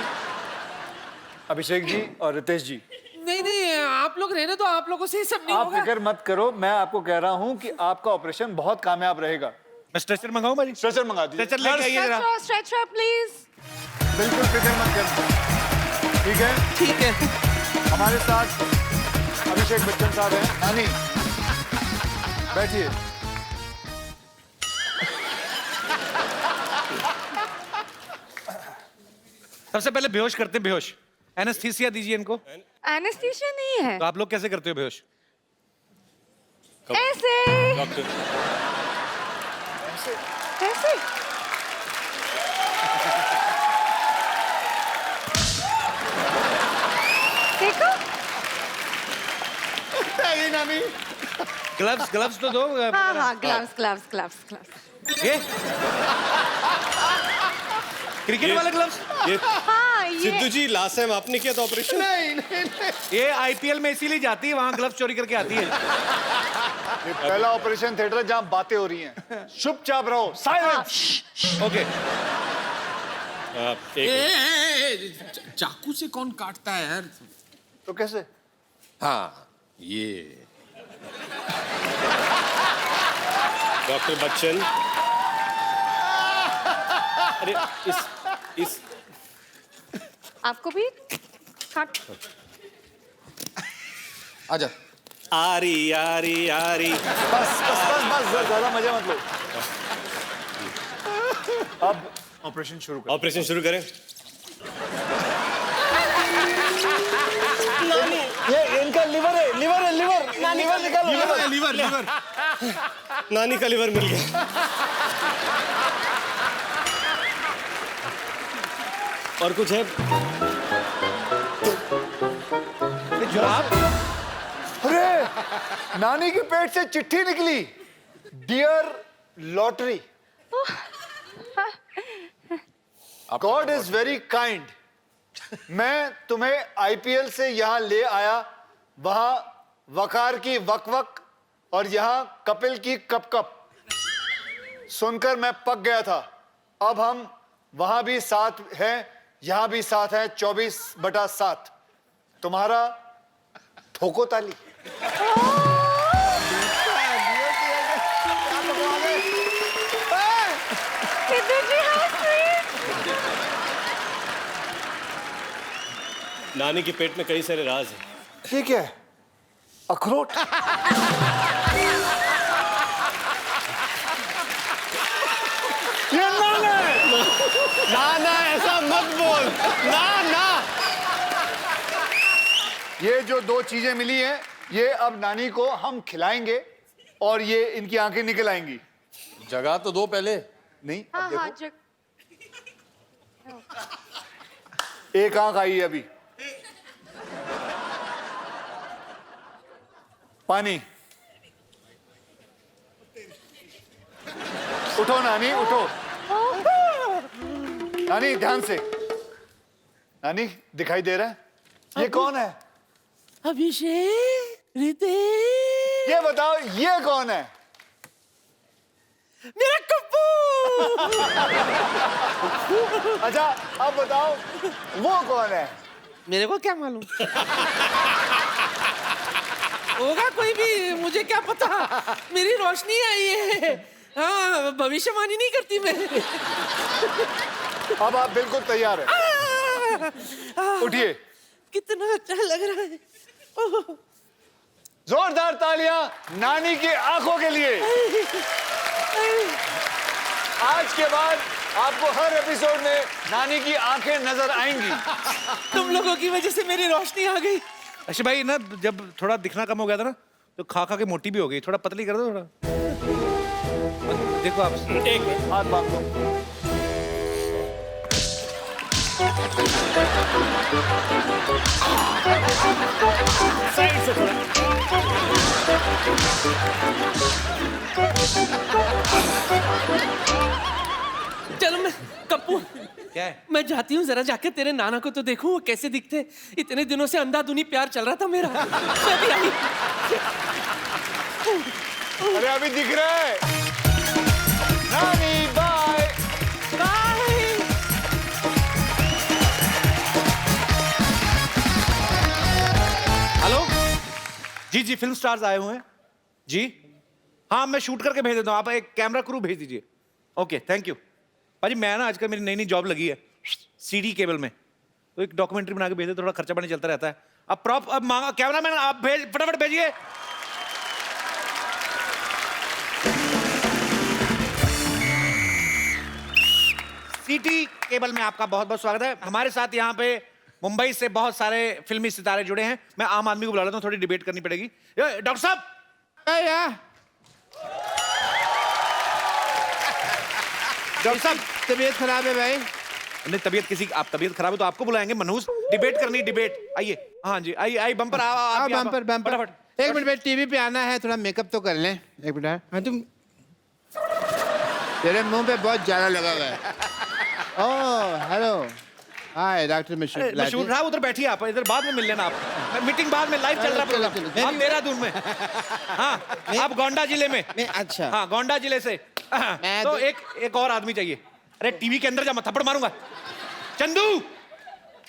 अभिषेक जी और रितेश जी। नहीं, आप लोग रहने तो आप लोगों से ही सब नहीं आप होगा। फिक्र मत करो, मैं आपको कह रहा हूँ कि आपका ऑपरेशन बहुत कामयाब रहेगा। मैं स्ट्रेचर मंगाऊं भाई? स्ट्रेचर मंगा दीजिए। स्ट्रेचर लेके आइए जरा। Stretcher please. बिल्कुल फिक्र मत करो, ठीक है? ठीक है। हमारे साथ अभिषेक बच्चन साहब हैं। नानी, बैठिए। सबसे पहले बेहोश करते हैं, बेहोश। एनेस्थीसिया दीजिए इनको। एनेस्थीसिया नहीं है। तो आप लोग कैसे करते हो बेहोश? ऐसे डॉक्टर ऐसे देखो। ये नानी ग्लव्स, ग्लव्स तो दो। हाँ हाँ, ग्लव्स ग्लव्स ग्लव्स ग्लव्स। ये क्रिकेट वाले ग्लव्स। ये हाँ ये सिद्धू जी लास्ट टाइम आपने किया था ऑपरेशन? ये आईपीएल में इसीलिए जाती है, वहां ग्लव्स चोरी करके आती है। ये पहला ऑपरेशन थिएटर है जहां बातें हो रही हैं। चुपचाप रहो, साइलेंस। ओके। चाकू से कौन काटता है यार? तो कैसे? हाँ ये डॉक्टर बच्चन, अरे इस आपको भी काट। आजा। आरी आरी आरी। बस ज्यादा मजा मत लो। अब ऑपरेशन शुरू करें। ऑपरेशन शुरू करें। ये इनका लिवर है, लिवर लिवर निकालो। लीवर नानी का लिवर मिल गया। और कुछ है? जुराब। अरे नानी के पेट से चिट्ठी निकली। Dear lottery, god is very kind. मैं तुम्हें आईपीएल से यहाँ ले आया, वहां वकार की वक वक और यहाँ कपिल की कप कप सुनकर मैं पक गया था। अब हम वहां भी साथ हैं, यहाँ भी साथ हैं। 24/7 तुम्हारा ठोको ताली। सिद्धू जी how sweet। नानी के पेट में कई सारे राज हैं। ये क्या है? अखरोट। ये नाना है। नाना ऐसा मत बोल। ना ये जो दो चीजें मिली हैं, ये अब नानी को हम खिलाएंगे और ये इनकी आंखें निकल आएंगी। जगह तो दो पहले। नहीं, हाँ अब हाँ देखो, एक आंख आई है अभी। पानी। उठो नानी, उठो। नानी ध्यान से। नानी दिखाई दे रहा है? ये कौन है? अभिषेक, रितेश, ये बताओ, ये कौन है? मेरा कप्पू। अच्छा अब बताओ, वो कौन है? मेरे को क्या मालूम? होगा कोई भी, मुझे क्या पता। मेरी रोशनी आई है। हाँ, भविष्यवाणी नहीं करती मैं। अब आप बिल्कुल तैयार हैं? उठिए। कितना अच्छा लग रहा है। ओह, जोरदार तालियां नानी की आंखों के लिए। आज के बाद आपको हर एपिसोड में नानी की आंखें नजर आएंगी। तुम लोगों की वजह से मेरी रोशनी आ गई। अक्षय भाई ना, जब थोड़ा दिखना कम हो गया था ना, तो खा खा के मोटी भी हो गई। थोड़ा पतली कर दो थोड़ा। देखो आप, एक मिनट। हाथ बांध दो। साइड से थोड़ा। चलो मैं कप्पू, क्या है? मैं जाती हूँ, जरा जाकर तेरे नाना को तो देखूं वो कैसे दिखते। इतने दिनों से अंधाधुनी प्यार चल रहा था मेरा। मैं भी आई। अरे अभी दिख रहा है। नानी बाय बाय। हेलो जी, जी फिल्म स्टार्स आए हुए हैं जी। हाँ, मैं शूट करके भेज देता हूँ, आप एक कैमरा क्रू भेज दीजिए। Okay, thank you. भाजी मैं ना आजकल मेरी नई नई जॉब लगी है सीडी केबल में, तो एक डॉक्यूमेंट्री बना के भेज दे, थोड़ा खर्चा पानी चलता रहता है। अब प्रॉप अब मांगा, कैमरामैन आप भेज, फटाफट भेजिए। ईटी केबल में आपका बहुत बहुत स्वागत है। हमारे साथ यहाँ पे मुंबई से बहुत सारे फिल्मी सितारे जुड़े हैं। मैं आम आदमी को बुला लेता हूँ, थोड़ी डिबेट करनी पड़ेगी। डॉक्टर साहब, डॉक्टर साहब, तबीयत खराब है भाई। नहीं, तबीयत किसी, आप तबीयत खराब है तो आपको बुलाएंगे। मनहूस, डिबेट करनी, डिबेट। आइए, हाँ जी, आइए आइए, बम्पर आओ, बम्पर बम्पर। फटाफट। एक मिनट भाई, टीवी पे आना है, थोड़ा मेकअप तो कर लें। एक मिनट। हाँ तुम तेरे मुंह पे बहुत ज्यादा लगा हुआ है। ओह हेलो, हाय डॉक्टर मशहूर मशहूर साहब, उधर बैठिए आप, इधर बाद में मिल लेना आप। मीटिंग बाद में, लाइव चल रहा चलो, प्रोग्राम। आप देहरादून में, हाँ, आप गोंडा जिले में। अच्छा हाँ, गोंडा जिले से। तो एक और आदमी चाहिए। अरे टीवी के अंदर जा, मैं थप्पड़ मारूंगा। चंदू,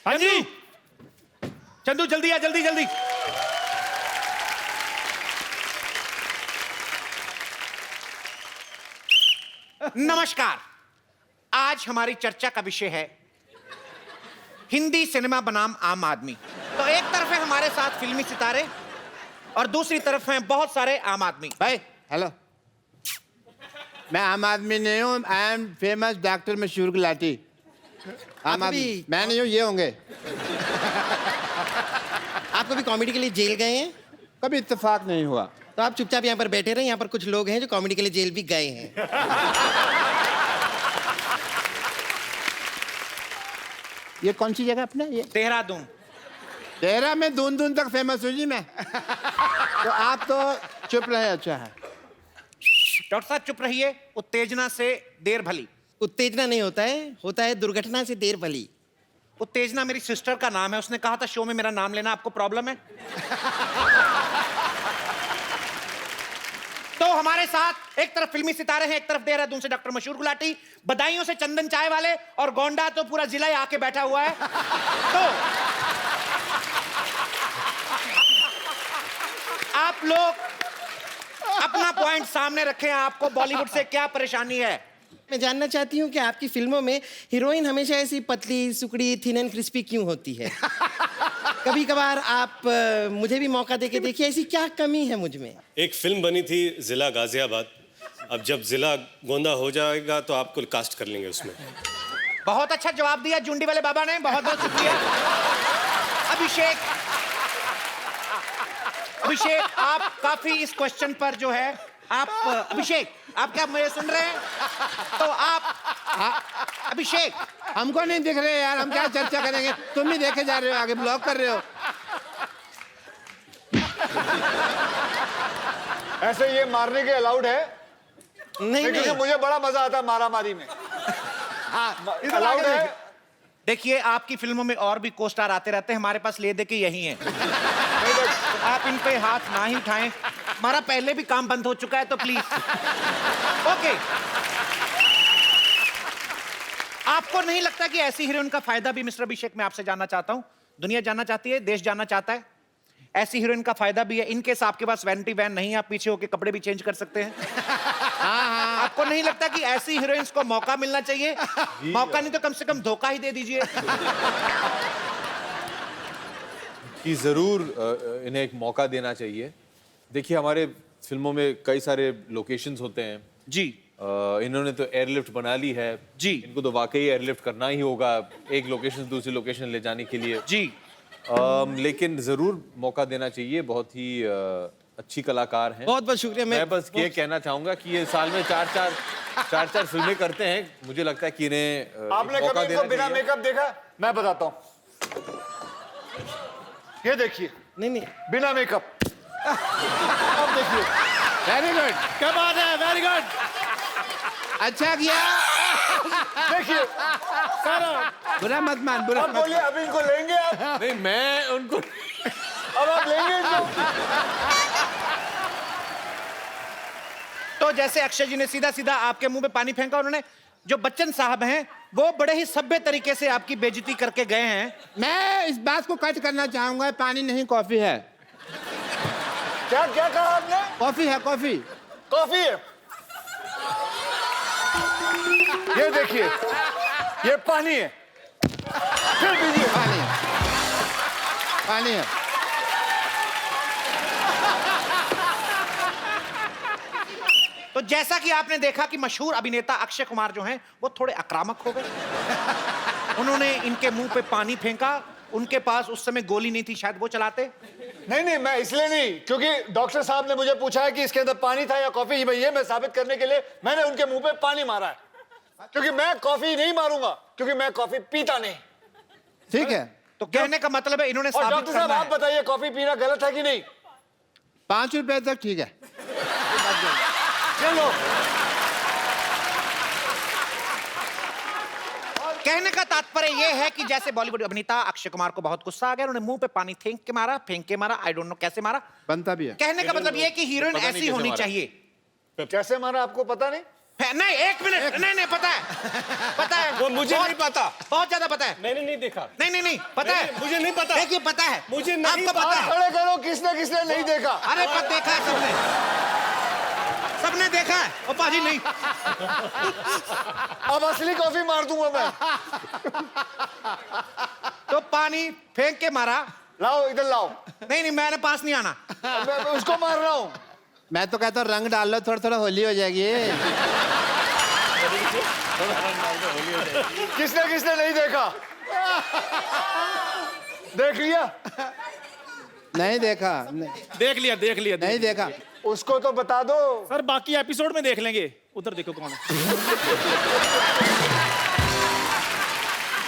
हाँ जी, चंदू जल्दी आ, जल्दी जल्दी। नमस्कार, आज हमारी चर्चा का विषय है हिंदी सिनेमा बनाम आम आदमी। तो एक तरफ है हमारे साथ फिल्मी सितारे और दूसरी तरफ हैं बहुत सारे आम आदमी। भाई हेलो, मैं आम आदमी नहीं हूँ, आई एम फेमस डॉक्टर मशहूर गुलाटी। आम आदमी मैं नहीं हूँ, ये होंगे। आप कभी कॉमेडी के लिए जेल गए हैं? कभी इत्तेफाक नहीं हुआ। तो आप चुपचाप यहाँ पर बैठे रहे। यहाँ पर कुछ लोग हैं जो कॉमेडी के लिए जेल भी गए हैं। ये कौन सी जगह अपने? ये देहरादून। तेरा में दून दून तक फेमस हूँ जी मैं। तो आप तो चुप रहे, अच्छा है। डॉक्टर साहब चुप रहिए, उत्तेजना से देर भली। उत्तेजना नहीं होता है, होता है दुर्घटना से देर भली। उत्तेजना मेरी सिस्टर का नाम है, उसने कहा था शो में मेरा नाम लेना। आपको प्रॉब्लम है? तो हमारे साथ एक तरफ फिल्मी सितारे हैं, एक तरफ देहरादून से डॉक्टर मशहूर गुलाटी, बदायूं से चंदन चाय वाले, और गोंडा तो पूरा जिला ही आके बैठा हुआ है। तो आप लोग अपना पॉइंट सामने रखें, आपको बॉलीवुड से क्या परेशानी है? मैं जानना चाहती हूँ कि आपकी फिल्मों में हीरोइन हमेशा ऐसी पतली सुकड़ी थिन एंड क्रिस्पी क्यों होती है? कभी कभार आप मुझे भी मौका देके देखिए, ऐसी क्या कमी है मुझ में? एक फिल्म बनी थी जिला गाजियाबाद, अब जब जिला गोंदा हो जाएगा तो आपको कास्ट कर लेंगे उसमें। बहुत अच्छा जवाब दिया जुंडी वाले बाबा ने, बहुत बहुत शुक्रिया। अभिषेक, अभिषेक आप काफी इस क्वेश्चन पर जो है आप, अभिषेक आप क्या मुझे सुन रहे हैं? तो आप अभिषेक, हमको नहीं दिख रहे यार, हम क्या चर्चा करेंगे? तुम ही देखे जा रहे हो, आगे ब्लॉक कर रहे हो। ऐसे ये मारने के अलाउड है? नहीं क्योंकि नहीं, मुझे बड़ा मजा आता है मारामारी में। अलाउड है? देखिए, आपकी फिल्मों में और भी को स्टार आते रहते हैं, हमारे पास ले दे के यही हैं। आप इन पे हाथ ना ही उठाएं, हमारा पहले भी काम बंद हो चुका है, तो प्लीज। ओके, आपको नहीं लगता कि ऐसी हीरोइन का फायदा भी, मिस्टर अभिषेक मैं आपसे जानना चाहता हूं, दुनिया जानना चाहती है, देश जानना चाहता है, ऐसी हीरोइन का फायदा भी है? इनकेस आपके पास वैनिटी वैन नहीं है, आप पीछे होके कपड़े भी चेंज कर सकते हैं। आपको नहीं लगता कि ऐसी हीरोइंस को मौका मिलना चाहिए? मौका नहीं तो कम से कम धोखा ही दे दीजिए। कि ज़रूर इन्हें एक मौका देना चाहिए। देखिए, हमारे फिल्मों में कई सारे लोकेशंस होते हैं जी। इन्होंने तो एयरलिफ्ट बना ली है जी। इनको तो वाकई एयरलिफ्ट करना ही होगा एक लोकेशन से दूसरी लोकेशन ले जाने के लिए जी। लेकिन ज़रूर मौका देना चाहिए। बहुत ही अच्छी कलाकार हैं। बहुत बहुत शुक्रिया। मैं बस ये कहना चाहूंगा कि ये साल में चार फिल्में करते हैं। मुझे लगता है कि इन्हें आपने मौका कभी इनको देना बिना चाहिए। मेकअप देखा? मैं बताता हूँ, ये देखिए, नहीं नहीं, बिना मेकअप। अब देखिए, वेरी गुड, क्या बात है, वेरी गुड। अच्छा किया। देखिए, बुरा मत मान, बुरा अब मत बोलिए, अभी इनको लेंगे आप? नहीं, मैं उनको अब आप लेंगे इनको? तो जैसे अक्षय जी ने सीधा सीधा आपके मुंह पे पानी फेंका, उन्होंने जो बच्चन साहब हैं वो बड़े ही सभ्य तरीके से आपकी बेइज्जती करके गए हैं। मैं इस बात को कट करना चाहूंगा, पानी नहीं कॉफी है। क्या क्या कहा आपने? कॉफी है, कॉफी। कॉफी है। ये देखिए, ये पानी है। फिर पीजिए। पानी है, पानी है। तो जैसा कि आपने देखा कि मशहूर अभिनेता अक्षय कुमार जो हैं वो थोड़े आक्रामक हो गए। उन्होंने इनके मुंह पे पानी फेंका। उनके पास उस समय गोली नहीं थी, शायद वो चलाते। नहीं, मैं इसलिए नहीं, क्योंकि डॉक्टर साहब ने मुझे पूछा है कि इसके अंदर पानी था या कॉफी। ये मैं साबित करने के लिए मैंने उनके मुंह पे पानी मारा है, क्योंकि मैं कॉफी नहीं मारूंगा, क्योंकि मैं कॉफी पीता नहीं। ठीक है, तो कहने का मतलब है इन्होंने और साबित डॉक्टर साहब करना आप है। बताइए कॉफी पीना गलत है कि नहीं? 5 रुपए तक ठीक है। चलो, कहने का तात्पर्य यह है कि जैसे बॉलीवुड अभिनेता अक्षय कुमार को बहुत गुस्सा आ गया, उन्होंने मुंह पे पानी फेंक के मारा, आई डोंट नो कैसे मारा। बनता भी है। कहने का मतलब यह है कि हीरोइन पता नहीं ऐसी कैसे होनी मारा। चाहिए। कैसे मारा आपको पता नहीं? नहीं, एक मिनट, नहीं पता है वो मुझे नहीं पता। बहुत ज्यादा पता है। मैंने नहीं देखा। नहीं पता है, मुझे नहीं पता। देखिए पता है, मुझे नहीं आपको पता। पता है। खड़े करो, किसने नहीं देखा? अरे पर देखा है सबने देखा है। ओ पाजी नहीं, अब असली कॉफी मार दूंगा मैं। तो पानी फेंक के मारा। लाओ, इधर लाओ। नहीं मैंने पास नहीं आना। मैं उसको मार रहा हूँ। मैं तो कहता हूँ रंग डाल लो, थोड़ा होली हो जाएगी। किसने नहीं देखा? देख लिया? नहीं देखा, देख लिया नहीं देखा। उसको तो बता दो। सर बाकी एपिसोड में देख लेंगे। उधर देखो कौन है।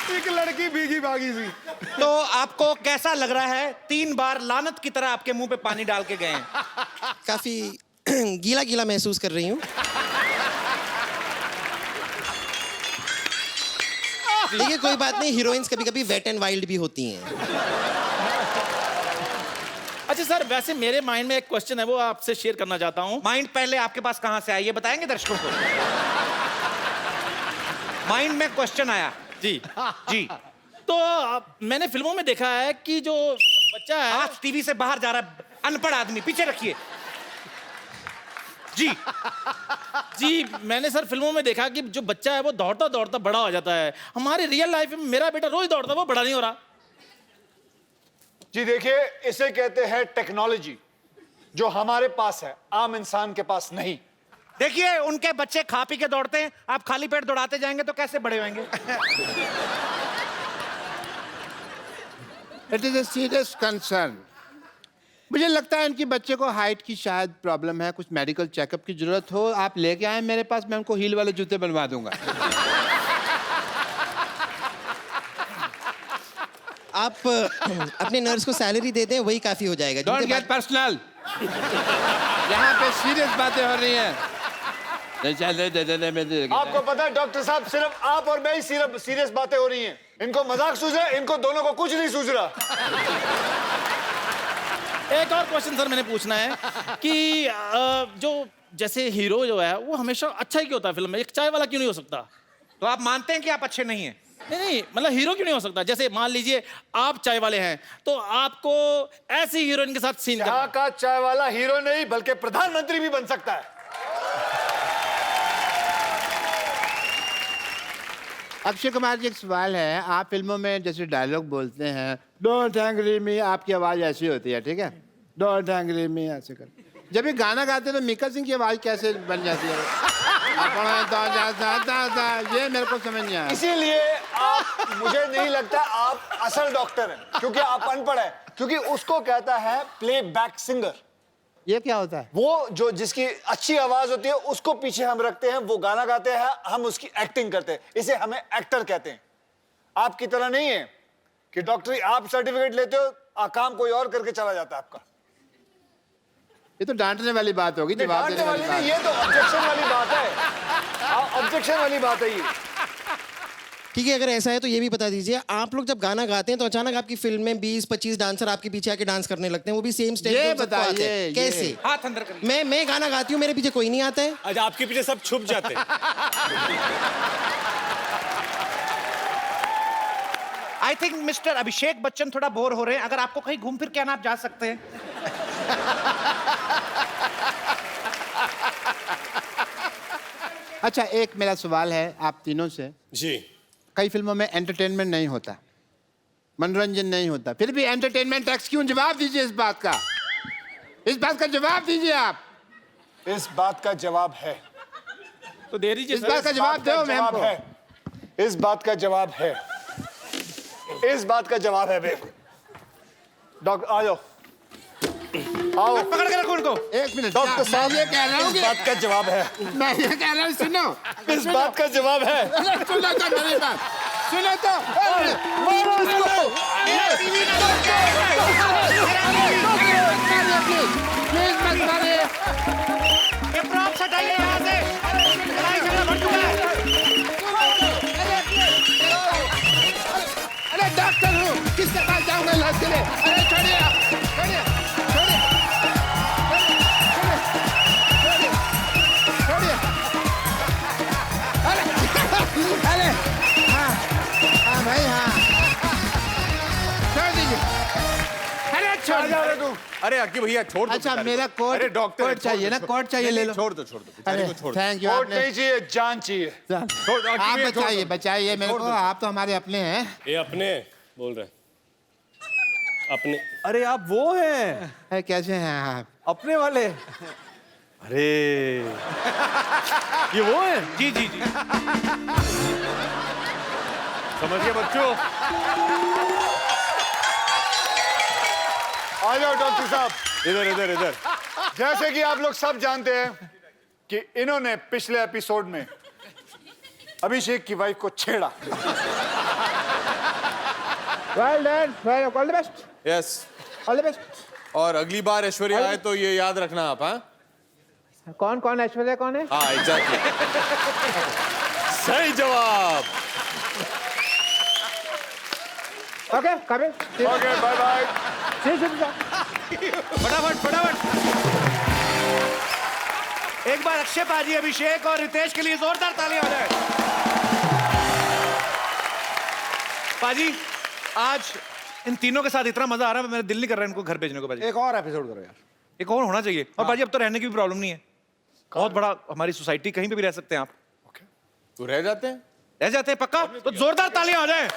एक लड़की भीगी भागी सी। तो आपको कैसा लग रहा है? 3 बार लानत की तरह आपके मुंह पे पानी डाल के गए हैं। काफी गीला महसूस कर रही हूँ। देखिए कोई बात नहीं, हीरोइंस कभी कभी वेट एंड वाइल्ड भी होती हैं। अच्छा सर, वैसे मेरे माइंड में एक क्वेश्चन है, वो आपसे शेयर करना चाहता हूँ। माइंड पहले आपके पास कहां से आया ये बताएंगे दर्शकों को? माइंड में क्वेश्चन आया जी। तो मैंने फिल्मों में देखा है कि जो बच्चा है, आज टीवी से बाहर जा रहा है अनपढ़ आदमी, पीछे रखिए जी मैंने सर फिल्मों में देखा कि जो बच्चा है वो दौड़ता दौड़ता बड़ा हो जाता है। हमारे रियल लाइफ में मेरा बेटा रोज दौड़ता, वो बड़ा नहीं हो रहा। जी देखिए, इसे कहते हैं टेक्नोलॉजी, जो हमारे पास है, आम इंसान के पास नहीं। देखिए उनके बच्चे खा पी के दौड़ते हैं, आप खाली पेट दौड़ाते जाएंगे तो कैसे बड़े होंगे? It is a serious concern. मुझे लगता है इनकी बच्चे को हाइट की शायद प्रॉब्लम है, कुछ मेडिकल चेकअप की जरूरत हो। आप लेके आए मेरे पास, मैं उनको हील वाले जूते बनवा दूंगा। आप अपने नर्स को सैलरी दे दें, वही काफी हो जाएगा। Don't get personal. यहाँ पे सीरियस बातें हो रही हैं। आपको पता है डॉक्टर साहब, सिर्फ आप और मैं ही सीरियस बातें हो रही हैं। इनको मजाक सूझे, इनको दोनों को कुछ नहीं सूझ रहा। एक और क्वेश्चन सर मैंने पूछना है कि जो जैसे हीरो जो है वो हमेशा अच्छा ही क्यों होता है फिल्म में? एक चाय वाला क्यों नहीं हो सकता? तो आप मानते हैं कि आप अच्छे नहीं हैं? नहीं मतलब हीरो क्यों नहीं हो सकता? जैसे मान लीजिए आप चाय वाले हैं, तो आपको ऐसी हीरोइन के साथ सीन यहाँ का चाय वाला हीरो नहीं बल्कि प्रधानमंत्री भी बन सकता है। अक्षय कुमार जी, एक सवाल है। आप फिल्मों में जैसे डायलॉग बोलते हैं, डोंट एंग्री मी, आपकी आवाज ऐसी होती है, ठीक है? डोंट एंग्री मी ऐसे कर। जब ये गाना गाते हैं तो मिक्का सिंह की आवाज कैसे बन जाती है? ये मेरे को समझ नहीं आया। इसीलिए आप, मुझे नहीं लगता आप असल डॉक्टर हैं, क्योंकि आप अनपढ़ हैं। क्योंकि उसको कहता है प्लेबैक सिंगर। ये क्या होता है? वो जो जिसकी अच्छी आवाज होती है उसको पीछे हम रखते हैं, वो गाना गाते हैं, हम उसकी एक्टिंग करते हैं, इसे हमें एक्टर कहते हैं। आपकी तरह नहीं है कि डॉक्टरी आप सर्टिफिकेट लेते हो, काम कोई और करके चला जाता है आपका। ये तो डांटने वाली बात होगी, जवाब डांटने देने वाली वाली नहीं, बात। ये तो ऑब्जेक्शन वाली बात है। ऑब्जेक्शन वाली बात है ये। ठीक है, अगर ऐसा है तो ये भी बता दीजिए, आप लोग जब गाना गाते हैं तो अचानक आपकी फिल्म में 20-25 डांसर आपके पीछे आके डांस करने लगते हैं, वो भी सेम स्टेज ये पे सबको आते हैं। बताइए, कैसे? हाथ अंदर करिए। मैं गाना गाती हूँ, मेरे पीछे कोई नहीं आता है। आज आपके पीछे सब छुप जाते हैं। I think mister Abhishek Bachchan थोड़ा बोर हो रहे हैं। अगर आपको कहीं घूम फिर के आना, आप जा सकते हैं। अच्छा, एक मेरा सवाल है आप तीनों से। जी कई फिल्मों में एंटरटेनमेंट नहीं होता, मनोरंजन नहीं होता, फिर भी एंटरटेनमेंट टैक्स क्यों? जवाब दीजिए इस बात का, इस बात का जवाब दीजिए आप। इस बात का जवाब है तो दे दीजिए इस बात का जवाब दो मैम को। है इस बात का जवाब है इस बात का जवाब है बेब। डॉक्टर आ जाओ आओ पकड़ के रखो उनको। एक मिनट डॉक्टर साहब मैं ये कह रहा हूँ इस कि बात का जवाब है मैं ये कह रहा हूँ सुनो इस बात का जवाब है अरे सुनो तो मेरी बात सुनो तो मारो इसको प्लीज मत मारिए ये प्रॉप हटाइए यहाँ से। लड़ाई झगड़ा बढ़ चुका है। अरे डॉक्टर हूँ किसके पास जाऊंगा इलाज के लिए। अरे छोड़िए आप, छोड़िए छोड़िए छोड़िए अरे अरे हाँ हाँ भाई हाँ छोड़ दीजिए। अरे छोड़ दो। अरे अक्की भैया छोड़ दो अच्छा बेचारे मेरा कोट अरे डॉक्टर, कोट चाहिए ना कोट चाहिए ले लो। छोड़ दो बेचारे अरे को छोड़ दो। थैंक यू कोट आपने नहीं चाहिए जान चाहिए आप बचाइए बचाइए मेरे को। आप तो हमारे अपने हैं। ये अपने बोल रहे हैं अपने। अरे आप वो हैं अरे कैसे हैं आप? अपने वाले। अरे ये वो हैं। जी जी जी। समझ गए बच्चों। आ जाओ डॉक्टर साहब। इधर इधर इधर। जैसे कि आप लोग सब जानते हैं कि इन्होंने पिछले एपिसोड में अभिषेक की वाइफ को छेड़ा। Well done all the best yes all the best. और अगली बार ऐश्वर्या आए तो ये याद रखना आप। हाँ कौन कौन ऐश्वर्या कौन है? हाँ एग्जैक्टली सही जवाब। Okay coming okay bye bye. फटाफट फटाफट। एक बार अक्षय पाजी, अभिषेक और रितेश के लिए जोरदार तालियां हो जाए। पाजी आज इन तीनों के साथ इतना मजा आ रहा है, मेरा दिल नहीं कर रहा है इनको घर भेजने को। पाजी एक और एपिसोड करो यार। एक और होना चाहिए। और पाजी अब तो रहने की भी प्रॉब्लम नहीं है। बहुत बड़ा हमारी सोसाइटी, कहीं पे भी रह सकते हैं आप। तो रह जाते हैं। रह जाते हैं पक्का? तो जोरदार तालियां हो जाए।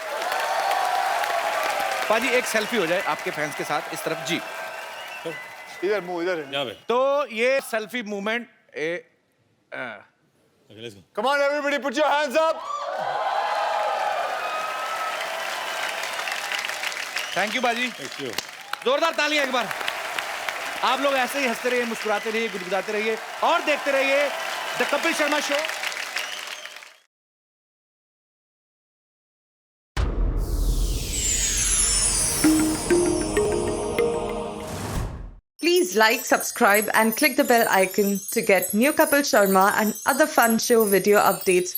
पाजी एक सेल्फी हो जाए आपके फैंस के साथ इस तरफ जी। इधर मुंह इधर यहाँ पे तो ये selfie movement come on everybody put your hands up. Thank you बाजी। जोरदार तालियां एक बार। आप लोग ऐसे ही हंसते रहिए, मुस्कुराते रहिए, गुदगुदाते रहिए और देखते रहिए the Kapil Sharma show. Please like, subscribe and click the bell icon to get new Kapil Sharma and other fun show video updates